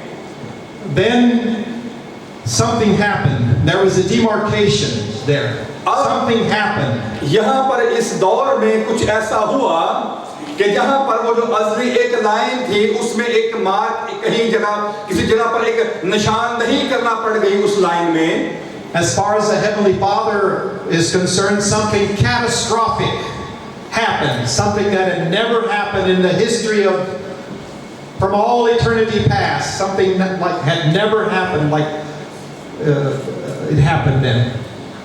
Then something happened. There was a demarcation there. Something happened. यहाँ पर इस दौर में कुछ ऐसा हुआ कि जहां पर वो जो अज़ली एक लाइन थी उसमें एक मार्क, कहीं जगह किसी जगह पर एक निशानदही करना पड़ गई उस लाइन में। As far as the Heavenly Father is concerned, something catastrophic happened. Something that had never happened in the history of from all eternity past, something that like had never happened, like it happened then.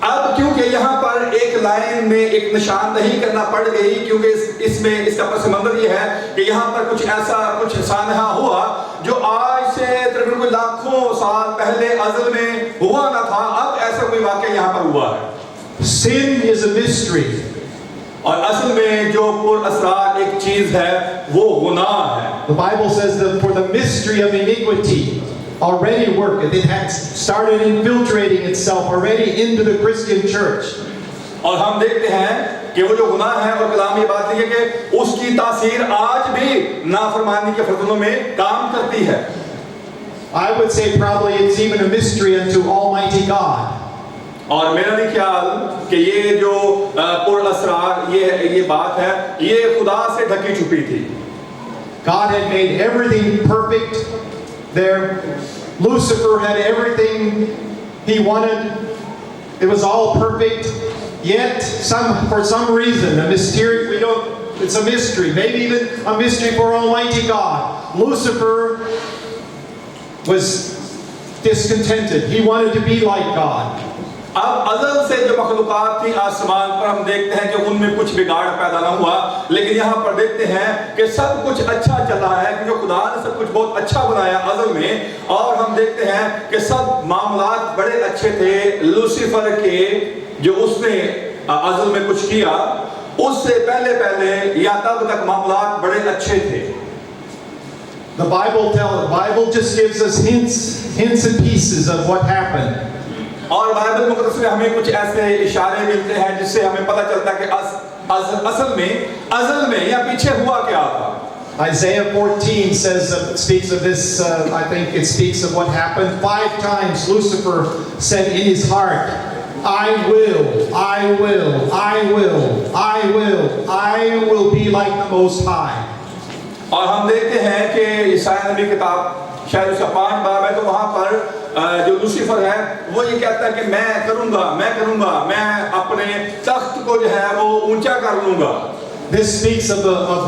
अब क्योंकि यहाँ पर एक line में एक निशानदही करना पड़ गई, क्योंकि इसमें इसका पस मंजर ये है कि यहाँ पर कुछ ऐसा कुछ सानहा हुआ जो आज से तकरीबन कोई लाखों साल पहले अज़ल में हुआ ना था, अब ऐसा कोई वाक़या यहाँ पर हुआ है। Sin is a mystery. और असल में जो पुर असरार एक चीज है वो गुनाह है। The Bible says that for the mystery of iniquity already worketh. It had started infiltrating itself already into the Christian church. और हम देखते हैं कि वो जो गुनाह है, और कलाम ये बात है कि उसकी तासीर आज भी नाफरमानी के फर्जों में काम करती है। I would say probably it's even a mystery unto Almighty God. और मेरा भी ख्याल कि ये जो पुर असरार ये बात है, ये खुदा से ढकी छुपी थी। God had made everything perfect there. Lucifer had everything he wanted. It was all perfect. Yet, for some reason, it's a mystery, maybe even a mystery for Almighty God. Lucifer was discontented. He wanted to be like God. अब अज़ल से जो मखलूक़ात थी आसमान पर, हम देखते हैं कि उनमें कुछ बिगाड़ पैदा ना हुआ, लेकिन यहाँ पर देखते हैं कि सब कुछ अच्छा चला है, क्योंकि खुदा ने सब कुछ बहुत अच्छा बनाया अज़ल में। और हम देखते हैं कि सब मामलात बड़े अच्छे थे। लूसीफर के जो उसने अज़ल में कुछ किया, उससे पहले या तब तक मामलात बड़े अच्छे थे। The Bible just gives us hints and pieces of what happened. और बाइबल मुक़द्दस में हमें कुछ ऐसे इशारे मिलते हैं जिससे हमें पता चलता है कि अज़ल में या पीछे हुआ क्या था। Isaiah 14 speaks of this. I think it speaks of what happened. 5 times Lucifer said in his heart, I will be like the Most High. और हम देखते हैं कि ईसाया नबी किताब शायद उसका 5 बाब है, तो वहाँ पर जो लूसीफर है वो ये कहता है कि मैं करूँगा, मैं अपने तख्त को जो है वो ऊंचा कर लूँगा। This speaks of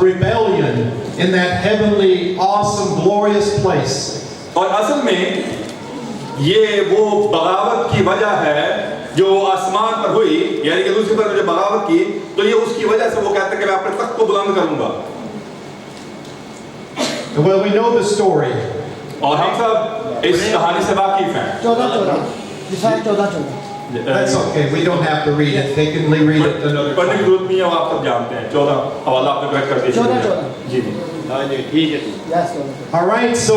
rebellion in that heavenly, awesome, glorious place. और असल में ये वो बगावत की वजह है जो आसमान पर हुई, यानी कि लूसीफर ने जो बगावत की, तो ये उसकी वजह से वो कहता है कि मैं अपने तख्त को बुलंद करूँगा। Well, we know the story. और हम सब इस कहानी से वाकिफ हैं। 14 That's okay. We don't have to read it. They can read it another पढ़ने की time. जरूरत नहीं है, वो आप सब जानते हैं। 14 हवाला आपने करेक्ट कर दिया। 14 जी जी। हाँ जी ठीक है। Yes, All right, so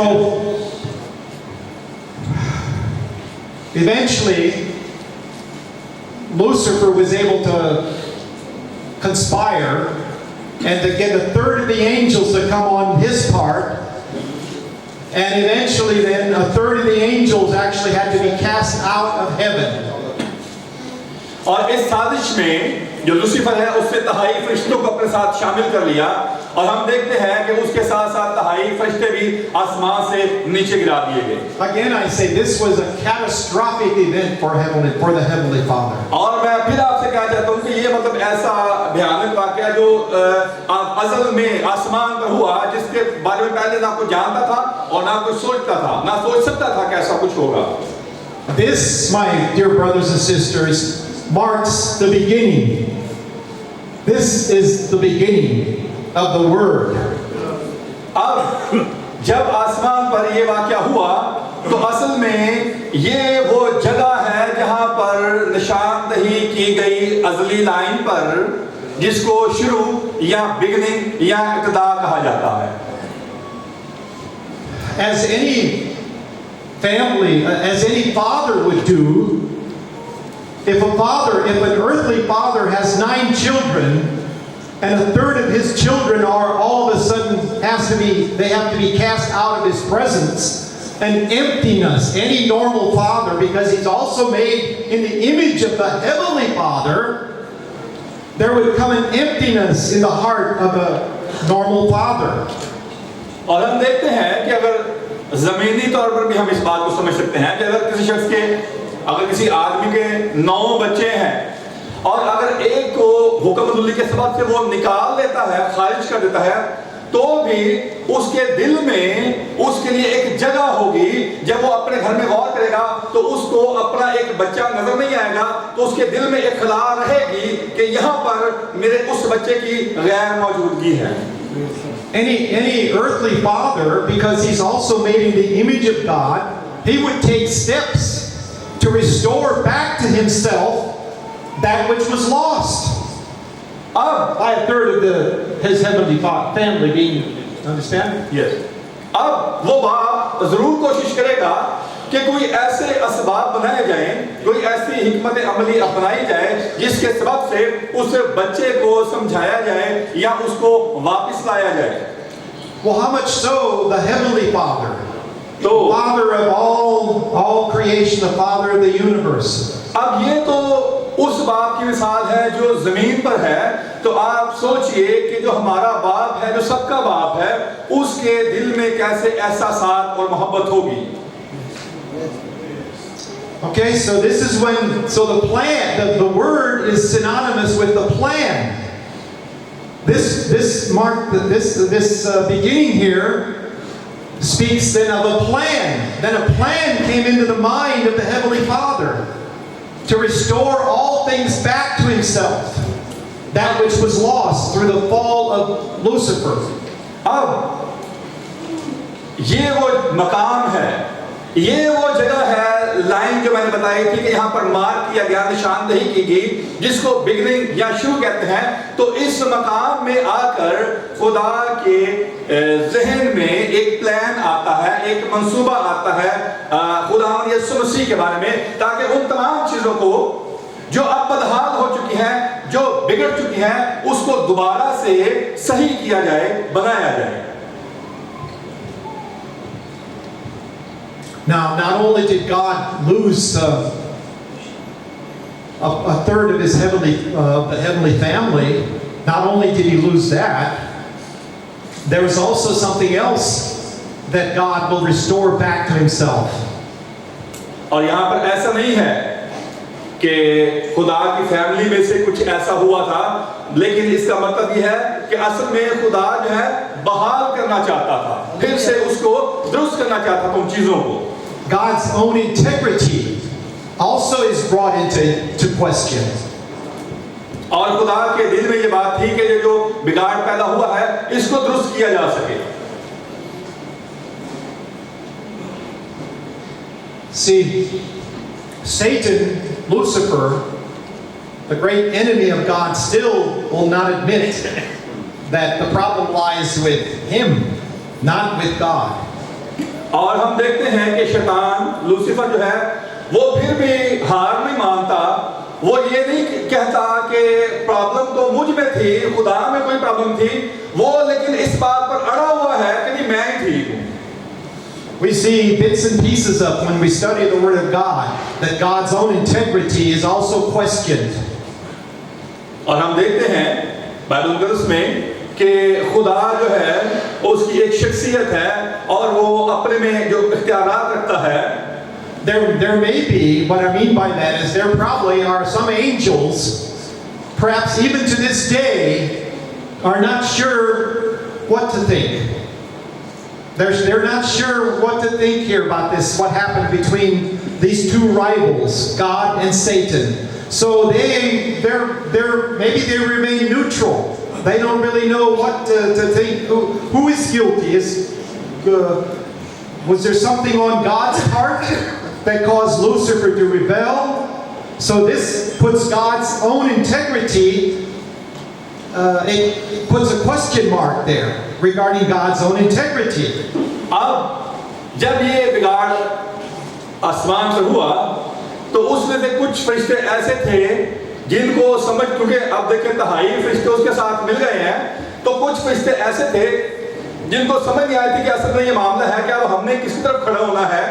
eventually Lucifer was able to conspire and to get 1/3 of the angels to come on his part. And eventually then 1/3 of the angels actually had to be cast out of heaven. और इस साजिश में जो Lucifer है उससे तहाई फरिश्तों को अपने साथ शामिल कर लिया, और हम देखते हैं कि उसके साथ साथ तहाई फरिश्ते भी आसमान से नीचे गिरा दिए गए। Again, I say this was a catastrophic event for the Heavenly Father. और मैं फिर आपसे कहना चाहता हूँ कि ये मतलब ऐसा भयानक वाकया जो अज़ल में आसमान पर हुआ, जिसके बारे में पहले ना कोई जानता था और ना कोई सोचता था, ना सोच सकता था कि ऐसा कुछ होगा। This, my dear brothers and sisters, marks the beginning. This is the beginning of the Word. अब जब आसमान पर ये वाकया हुआ, तो असल में ये वो जगह है जहां पर निशानदही की गई अज़ली लाइन पर, जिसको शुरू या बिगिनिंग या इब्तिदा कहा जाता है। As any family, as any father would do, if an earthly father has 9 children, and 1/3 of his children are all of a sudden they have to be cast out of his presence, an emptiness, any normal father, because he's also made in the image of the Heavenly Father, there would come an emptiness in the heart of a normal father. और हम देखते हैं कि अगर ज़मीनी तौर पर भी हम इस बात को समझ सकते हैं कि अगर किसी आदमी के 9 बच्चे हैं और अगर एक को हुक्म के सबब से वो निकाल देता है, खारिज कर देता है, तो भी उसके दिल में उसके लिए एक जगह होगी। जब वो अपने घर में गौर करेगा तो उसको अपना एक बच्चा नजर नहीं आएगा, तो उसके दिल में एक खला रहेगी कि यहाँ पर मेरे उस बच्चे की गैर मौजूदगी है। Any earthly father, because he's also made in the image of God, he would take steps to restore back to himself that which was lost. By a third of his heavenly family being, understand? Yes. अब वो बाप जरूर कोशिश करेगा कि कोई ऐसे असबाब बनाए जाएं, कोई ऐसी हिकमत अमली अपनाई जाए जिसके सबब से उस बच्चे को समझाया जाए या उसको वापस लाया जाए। Well, how much so the heavenly Father, the तो Father of all creation, the Father of the universe. अब ये तो उस बाप की मिसाल है जो जमीन पर है। तो आप सोचिए कि जो हमारा बाप है, जो सबका बाप है, उसके दिल में कैसे एहसासात और मोहब्बत होगी। Okay, so this is when, so the plan, the word is synonymous with the plan. This beginning here speaks then of a plan. Then a plan came into the mind of the Heavenly Father to restore all things back to Himself, that which was lost through the fall of Lucifer. अब ये वो मकाम है, ये वो जगह है, line जो मैंने बताई थी कि यहाँ पर मार्क किया गया, निशानदेही की गई, जिसको बिगनिंग या शुरू कहते हैं। तो इस मकाम में आकर खुदा के ज़हन में एक प्लान आता है, एक मंसूबा आता है खुदा यीशु मसीह के बारे में, ताकि उन तमाम चीज़ों को जो अब बदहाल हो चुकी हैं, जो बिगड़ चुकी हैं, उसको दोबारा से सही किया जाए, बनाया जाए। Now, not only did God lose a third of his the heavenly family, not only did He lose that, there was also something else that God will restore back to Himself. और यहाँ पर ऐसा नहीं है कि खुदा की family में से कुछ ऐसा हुआ था, लेकिन इसका मतलब यह है कि असल में खुदा जो है बहाल करना चाहता था, फिर से उसको दुरुस्त करना चाहता था उन चीजों को। God's own integrity also is brought into question. और खुदा के दिल में ये बात थी कि ये जो बिगाड़ पैदा हुआ है, इसको दुरुस्त किया जा सके। See, Satan, Lucifer, the great enemy of God, still will not admit that the problem lies with him, not with God. और हम देखते हैं कि शैतान लूसीफर जो है वो फिर भी हार नहीं मानता। वो ये नहीं कहता कि प्रॉब्लम तो मुझ में थी, खुदा में कोई प्रॉब्लम थी, वो लेकिन इस बात पर अड़ा हुआ है कि नहीं मैं ही ठीक हूँ। We see bits and pieces of when we study the Word of God that God's own integrity is also questioned. और हम देखते हैं बाइबल मुक़द्दस में कि खुदा जो है उसकी एक शख्सियत है और वो अपने में जो इख्तियारात रखता है। There may be, what I mean by that is there probably are some angels, perhaps even to this day, are not sure what to think. They're not sure what to think here about this, what happened between these two rivals, God and Satan. So maybe they remain neutral. They don't really know what to think. Who is guilty? Was there something on God's part that caused Lucifer to rebel? So this puts God's own integrity, it puts a question mark there regarding God's own integrity. अब जब ये बिगाड़ आसमान से हुआ तो उसमें से कुछ फरिश्ते ऐसे थे जिनको समझ, क्योंकि अब देखें दहाई फरिश्ते उसके साथ मिल गए हैं, तो कुछ फरिश्ते ऐसे थे जिनको समझ नहीं आई थी कि असल में ये मामला है कि अब हमने किस तरफ खड़ा होना है,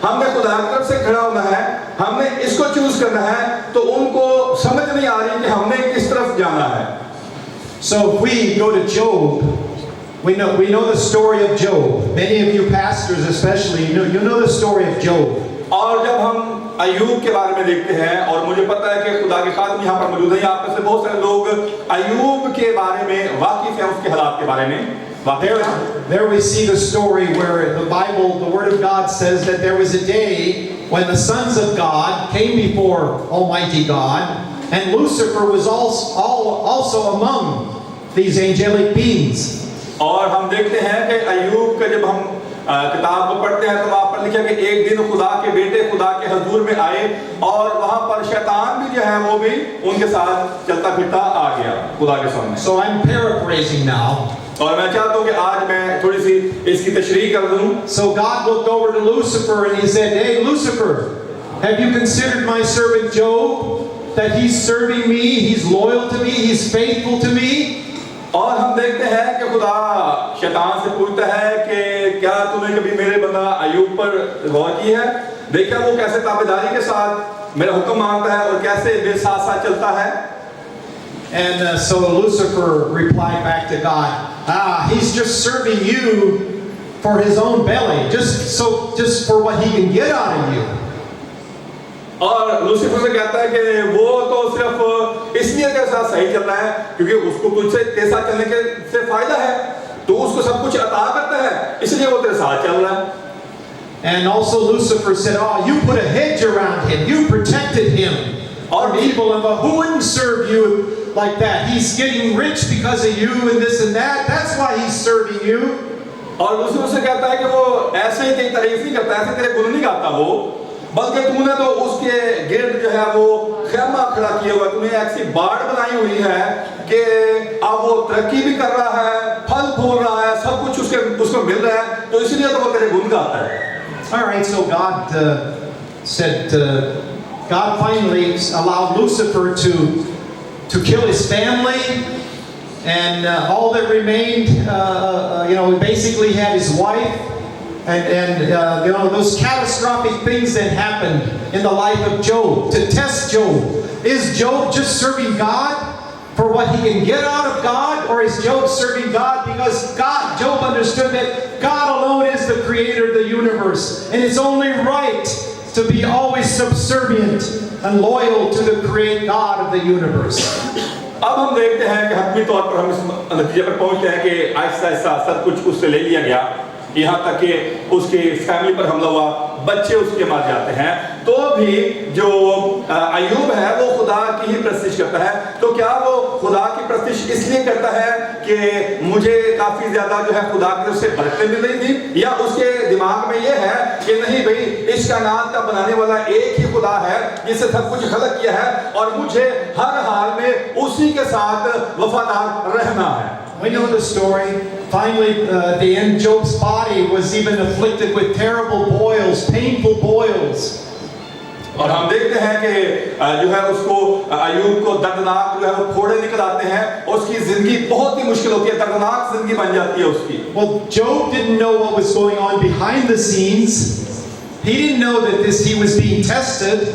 हमने खुदा की तरफ से खड़ा होना है, हमने इसको चूज करना है। तो उनको समझ नहीं आ रही कि हमने किस तरफ जाना है। So if we go to Job, we know the story of Job. Many of you pastors especially, you know the story of Job. और जब हम अय्यूब के बारे में देखते हैं, और मुझे पता है कि खुदा के खादिम यहाँ पर मौजूद हैं, आप में से बहुत सारे लोग अय्यूब के बारे में वाकिफ हैं, उसके हालात के बारे में। There we see the story where the Bible, the Word of God says that there was a day when the sons of God came before Almighty God, and Lucifer was also among these angelic beings. और हम देखते हैं कि अय्यूब का जब हम किताब को पढ़ते हैं तो वहाँ पर लिखा कि एक दिन खुदा के बेटे खुदा के हजूर में आए और वहाँ पर शैतान भी जो है वो भी उनके साथ चलता फिरता आ गया खुदा के सामने. So I'm paraphrasing now. और मैं चाहता हूँ कि आज मैं थोड़ी सी इसकी तशरीह कर दूँ. So God looked over to Lucifer and he said, "Hey Lucifer, have you considered my servant Job? That he's serving me, he's loyal to me, he's faithful to me?" और हम देखते हैं कि खुदा शैतान से पूछता है कि क्या तूने कभी मेरे बंदा अय्यूब पर गौर की है? देखा वो कैसे ताबेदारी के साथ मेरा हुक्म मानता है और कैसे मेरे साथ साथ चलता है. And so Lucifer replied back to God, he's just serving you for his own belly, just for what he can get out of you. और लूसीफर से कहता है कि वो तो सिर्फ इसलिए तेरे साथ सही चल रहा है क्योंकि उसको तुझसे तेरे साथ चलने के से फायदा है, तो उसको सब कुछ अता करता है, इसलिए वो तेरे साथ चल रहा है. And also Lucifer said, you put a hedge around him, you protected him from evil, and who wouldn't serve you like that? He's getting rich because of you and this and that, that's why he's serving you. और Lucifer से कहता है कि वो ऐसे ही तेरी तारीफ नहीं करता, ऐसे तेरे गुण नहीं गाता वो, बल्कि तूने तो उसके गिर्द जो है वो खेमा खड़ा किया हुआ, तूने ऐसी बाड़ बनाई हुई है कि अब वो तरक्की भी कर रहा है, फल फूल रहा है, सब कुछ उसको मिल रहा है, तो इसलिए तो वो तेरे गुण गाता है. All right, so God said, God finally allowed Lucifer to kill his family, and all that remained, he basically had his wife. And those catastrophic things that happened in the life of Job to test Job. Is Job just serving God for what he can get out of God, or is Job serving God because Job understood that God alone is the creator of the universe, and it's only right to be always subservient and loyal to the great God of the universe. अब हम देखते हैं कि हतमी तौर पर हम इस नतीजे पर पहुंचते हैं कि आहिस्ता आहिस्ता सब कुछ उससे ले लिया गया, यहाँ तक कि उसके फैमिली पर हमला हुआ, बच्चे उसके मार जाते हैं, तो भी जो अय्यूब है वो खुदा की ही प्रस्तिश करता है. तो क्या वो खुदा की प्रस्तिश इसलिए करता है कि मुझे काफी ज्यादा जो है खुदा की तरफ से बरकतें मिल रही थी, या उसके दिमाग में ये है कि नहीं भाई इस कायनात का बनाने वाला एक ही खुदा है जिससे सब कुछ खलक किया है और मुझे हर हाल में उसी के साथ वफादार रहना है. We know the story. Finally, at the end, Job's body was even afflicted with terrible boils, painful boils. और हम देखते हैं कि जो है उसको अय्यूब को दर्दनाक जो है वो फोड़े निकल आते हैं, उसकी जिंदगी बहुत ही मुश्किल होती है, दर्दनाक जिंदगी बन जाती है उसकी. Well, Job didn't know what was going on behind the scenes. He didn't know that he was being tested.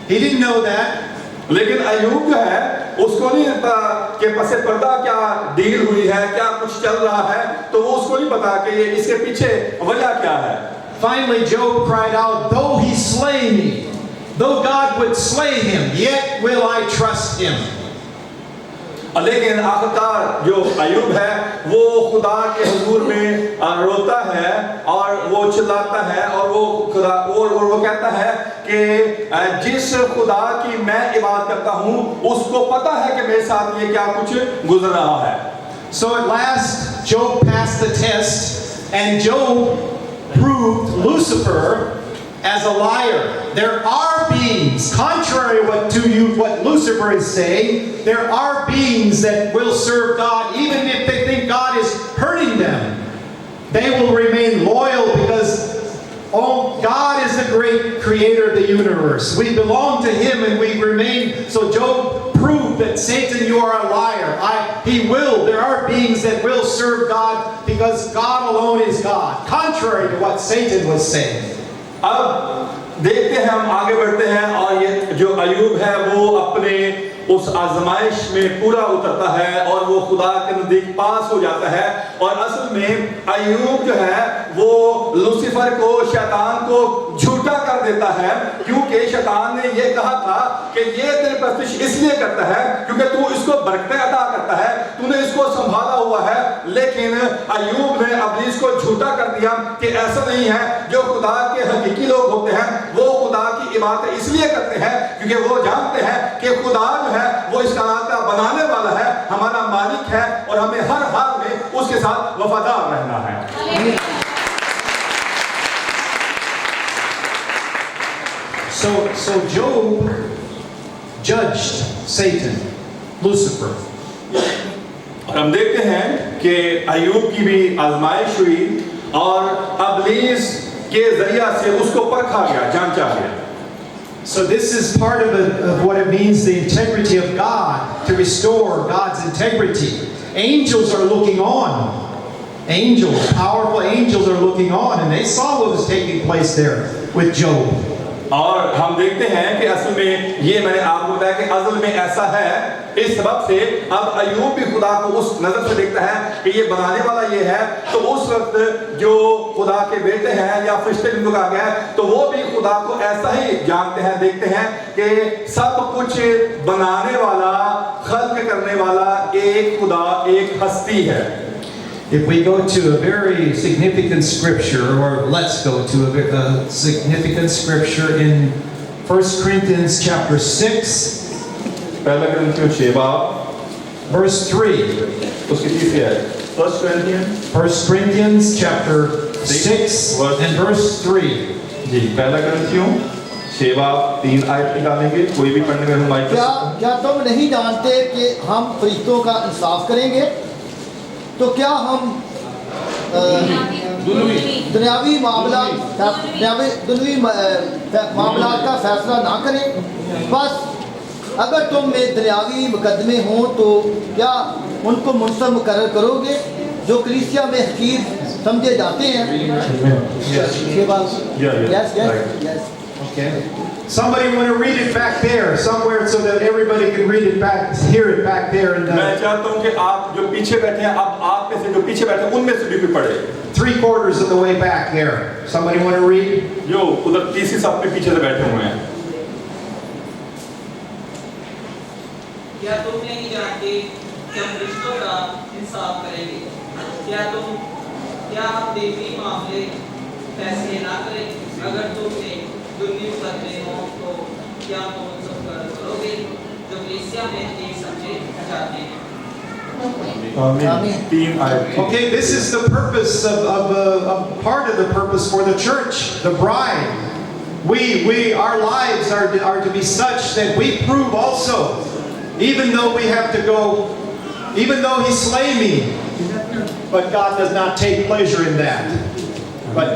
He didn't know that. लेकिन अय्यूब जो है उसको नहीं पता कि पसे पर्दा क्या डील हुई है, क्या कुछ चल रहा है, तो वो उसको नहीं पता कि ये इसके पीछे वजह क्या है. Finally, Job cried out, "Though he slay me, though God would slay him, yet will I trust him." लेकिन आखिरकार जो अय्यूब है वो खुदा के हुजूर में रोता है और वो चिल्लाता है और वो खुदा और वो कहता है कि जिस खुदा की मैं इबादत करता हूँ उसको पता है कि मेरे साथ ये क्या कुछ गुजर रहा है. So at last Job passed the test, and Job proved Lucifer as a liar. There are beings, contrary to what Lucifer is saying, there are beings that will serve God even if they think God is hurting them. They will remain loyal because God is the great creator of the universe. We belong to him and we remain. So Job proved that Satan, you are a liar. There are beings that will serve God because God alone is God, contrary to what Satan was saying. अब देखते हैं, हम आगे बढ़ते हैं और ये जो अय्यूब है वो अपने उस आजमाइश में पूरा उतरता है और वो खुदा के नजदीक पास हो जाता है। और असल में अय्यूब जो है वो लूसीफर को, शैतान को झूठा कर देता है, क्योंकि शैतान ने ये कहा था कि ये तेरी प्रस्तुति इसलिए करता है क्योंकि तू इसको बरकतें अता करता है, तूने इसको संभाला हुआ है। लेकिन अय्यूब ने इब्लीस को झूठा कर दिया कि ऐसा नहीं है, जो खुदा के हकीकी लोग होते हैं वो खुदा की इबादत इसलिए करते हैं क्योंकि वो जानते हैं कि खुदा जो है वो इस कायनात का बनाने वाला है, हमारा मालिक है और हमें हर हाल में उसके साथ वफादार रहना है। So Job judged Satan, Lucifer. और हम देखते हैं कि अय्यूब की भी आजमाइश हुई और इब्लीस के जरिया से उसको परखा गया, जांचा गया। So this is part of what it means, the integrity of God, to restore God's integrity. Angels are looking on. Angels, powerful angels are looking on, and they saw what was taking place there with Job. और हम देखते हैं कि असल में ये मैंने आपको बताया कि असल में ऐसा है, इस सबब से अब अय्यूब भी खुदा को उस नजर से देखता है कि ये बनाने वाला ये है। तो उस वक्त जो खुदा के बेटे हैं या फरिश्ते जिनको कहा गया है, तो वो भी खुदा को ऐसा ही जानते हैं, देखते हैं कि सब कुछ बनाने वाला, खल्क करने वाला एक खुदा, एक हस्ती है। If we go to a very significant scripture, or let's go to a significant scripture in 1 Corinthians chapter 6, पहला कुरिन्थियों 6 verse 3. उसकी तीसरी है 1 Corinthians 1 Corinthians chapter 6 and verse 3. जी, पहला कुरिन्थियों 6 3 आयत निकालेंगे, कोई भी पढ़ने में माइक। क्या तुम नहीं जानते कि हम फरिश्तों का इंसाफ करेंगे? तो क्या हम दुनियावी मामला का फैसला ना करें? बस अगर तुम में दुनियावी मुकदमे हों तो क्या उनको मुनसब मुकर्रर करोगे जो कलीसिया में हकीर समझे जाते हैं? Okay. Somebody want to read it back there somewhere so that everybody can read it back, hear it back there. And मैं चाहता हूँ कि आप जो पीछे बैठे हैं, अब आप में से जो पीछे बैठे हैं उनमें से भी पढ़े। 3/4 of the way back there. Somebody want to read? जो उधर तीसरी सब में पीछे से बैठे हुए हैं। क्या तुम नहीं जानते कि हम फरिश्तों का इंसाफ करेंगे? क्या हम देवी मामले फैसले ना करें? अगर तुमने दुनिया मुकदमे हो तो क्या तुम सब करोगे जो कलीसिया में एक समझे जाते हैं? तीन आयत। Okay, this is the purpose of part of the purpose for the church, the bride. Our lives are to be such that we prove also, even though we have to go, even though he slay me, but God does not take pleasure in that. But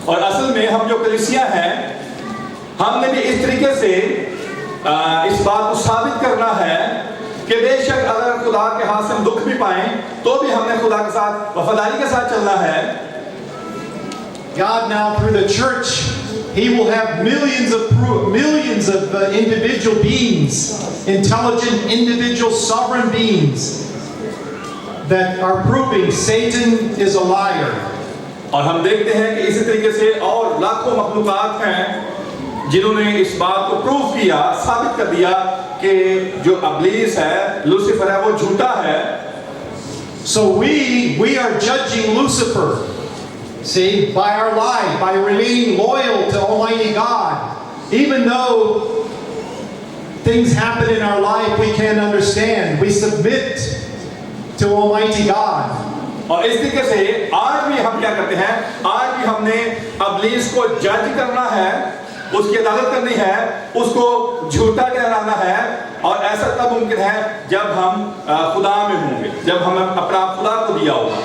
और असल में हम जो कलीसिया हैं, हमने भी इस तरीके से इस बात को साबित करना है कि बेशक अगर खुदा के हाथ से हम दुख भी पाएं तो भी हमने खुदा के साथ वफादारी के साथ चलना है। God now through the church, he will have millions of individual beings, intelligent individual sovereign beings that are proving Satan is a liar. और हम देखते हैं कि इसी तरीके से और लाखों मखलूकात हैं जिन्होंने इस बात को प्रूव किया, साबित कर दिया कि जो इब्लीस है, लूसीफर है, वो झूठा है। So we are judging Lucifer, see, by our life, by remaining loyal to Almighty God, even though things happen in our life we can't understand, we submit to Almighty God. और इस तरीके से आज भी हम क्या करते हैं, आज भी हमने इब्लीस को जज करना है, उसकी अदालत करनी है, उसको झूठा ठहराना है। और ऐसा तब मुमकिन है जब हम खुदा में होंगे, जब हम अपना खुदा को दिया होगा।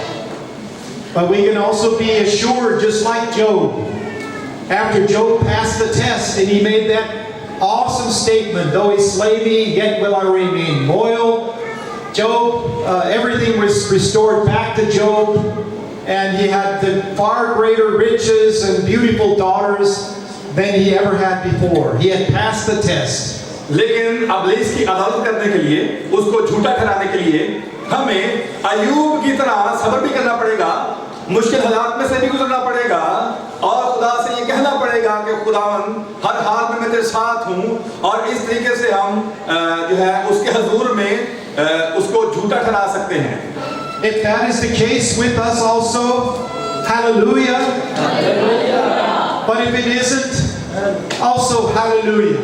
But we can also be assured, just like Job, after Job passed the test and he made that awesome statement, though he slay me, yet will I remain loyal. Job, everything was restored back to Job, and he had the far greater riches and beautiful daughters than he ever had before. He had passed the test. लेकिन अबलीस की अदालत करने के लिए, उसको झूठा ठहराने के लिए हमें अय्यूब की तरह सब्र भी करना पड़ेगा, मुश्किल हालात में से भी गुजरना पड़ेगा और खुदा से ये कहना पड़ेगा कि खुदावन हर हाल में मैं तेरे साथ हूँ, और इस तरीके से हम जो है उसके हजूर में उसको झूठा ठहरा सकते हैं। If that is the case with us also, hallelujah. But if it isn't, also hallelujah.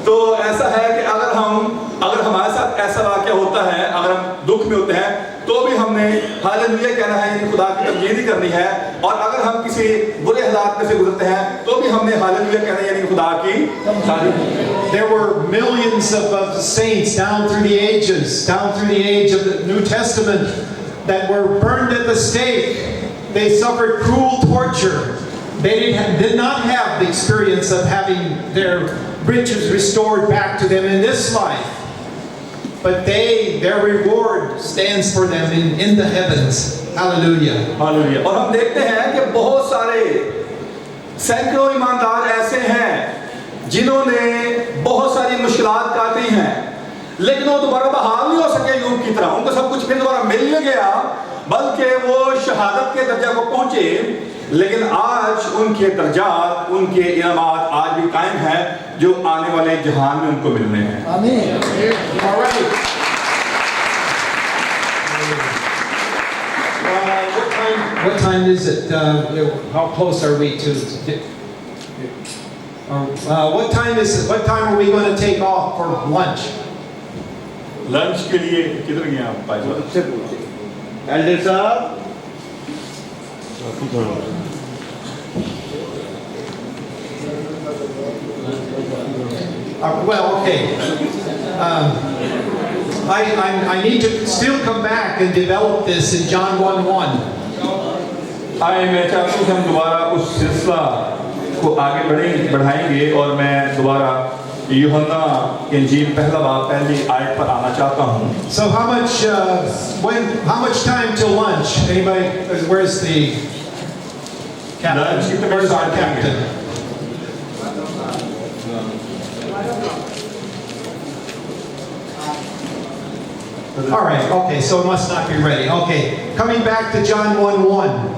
तो ऐसा है कि अगर हमारे साथ ऐसा वाक़या होता है, अगर हम दुख में होते हैं, तो भी हमने हालेलुया कहना है, यानी खुदा की तमजीद करनी है, और अगर हम किसी बुरे हालात में से गुजरते हैं तो भी हमने हालेलुया कहना है, यानी खुदा की तारीफ। There were millions of saints down through the ages, down through the age of the New Testament, that were burned at the stake. They suffered cruel torture. They did not have the experience of having their riches restored back to them in this life. But their reward stands for them in the heavens. Hallelujah. Hallelujah. और हम देखते हैं कि बहुत सारे सैकड़ों ईमानदार ऐसे हैं जिन्होंने बहुत सारी मुश्किलात काटी हैं, लेकिन वो दोबारा बहाल नहीं हो सके अय्यूब की तरह। उनको सब कुछ फिर दोबारा मिल गया, बल्कि वो शहादत के दर्जा को पहुंचे, लेकिन आज उनके दर्जात, उनके इनामात आज भी कायम है, जो आने वाले जहान में उनको मिलने हैं। आमीन। All right. What time is it? How close are we to? What time is it? What time are we going to take off for lunch? Lunch के लिए किधर गए आप भाई साहब? एल्डर साहब, Well, okay. I need to still come back and develop this in John 1:1. मैं चाहता हूँ कि हम दोबारा उस सिलसिला को आगे बढ़ाएंगे, और मैं दोबारा यूहन्ना की इंजील पहला बाब पहली आयत पर आना चाहता हूँ। So how much time till lunch? Anybody? Where's the Lunch captain? कितने Where's our बजे captain? All right. Okay. So it must not be ready. Okay. Coming back to John 1:1.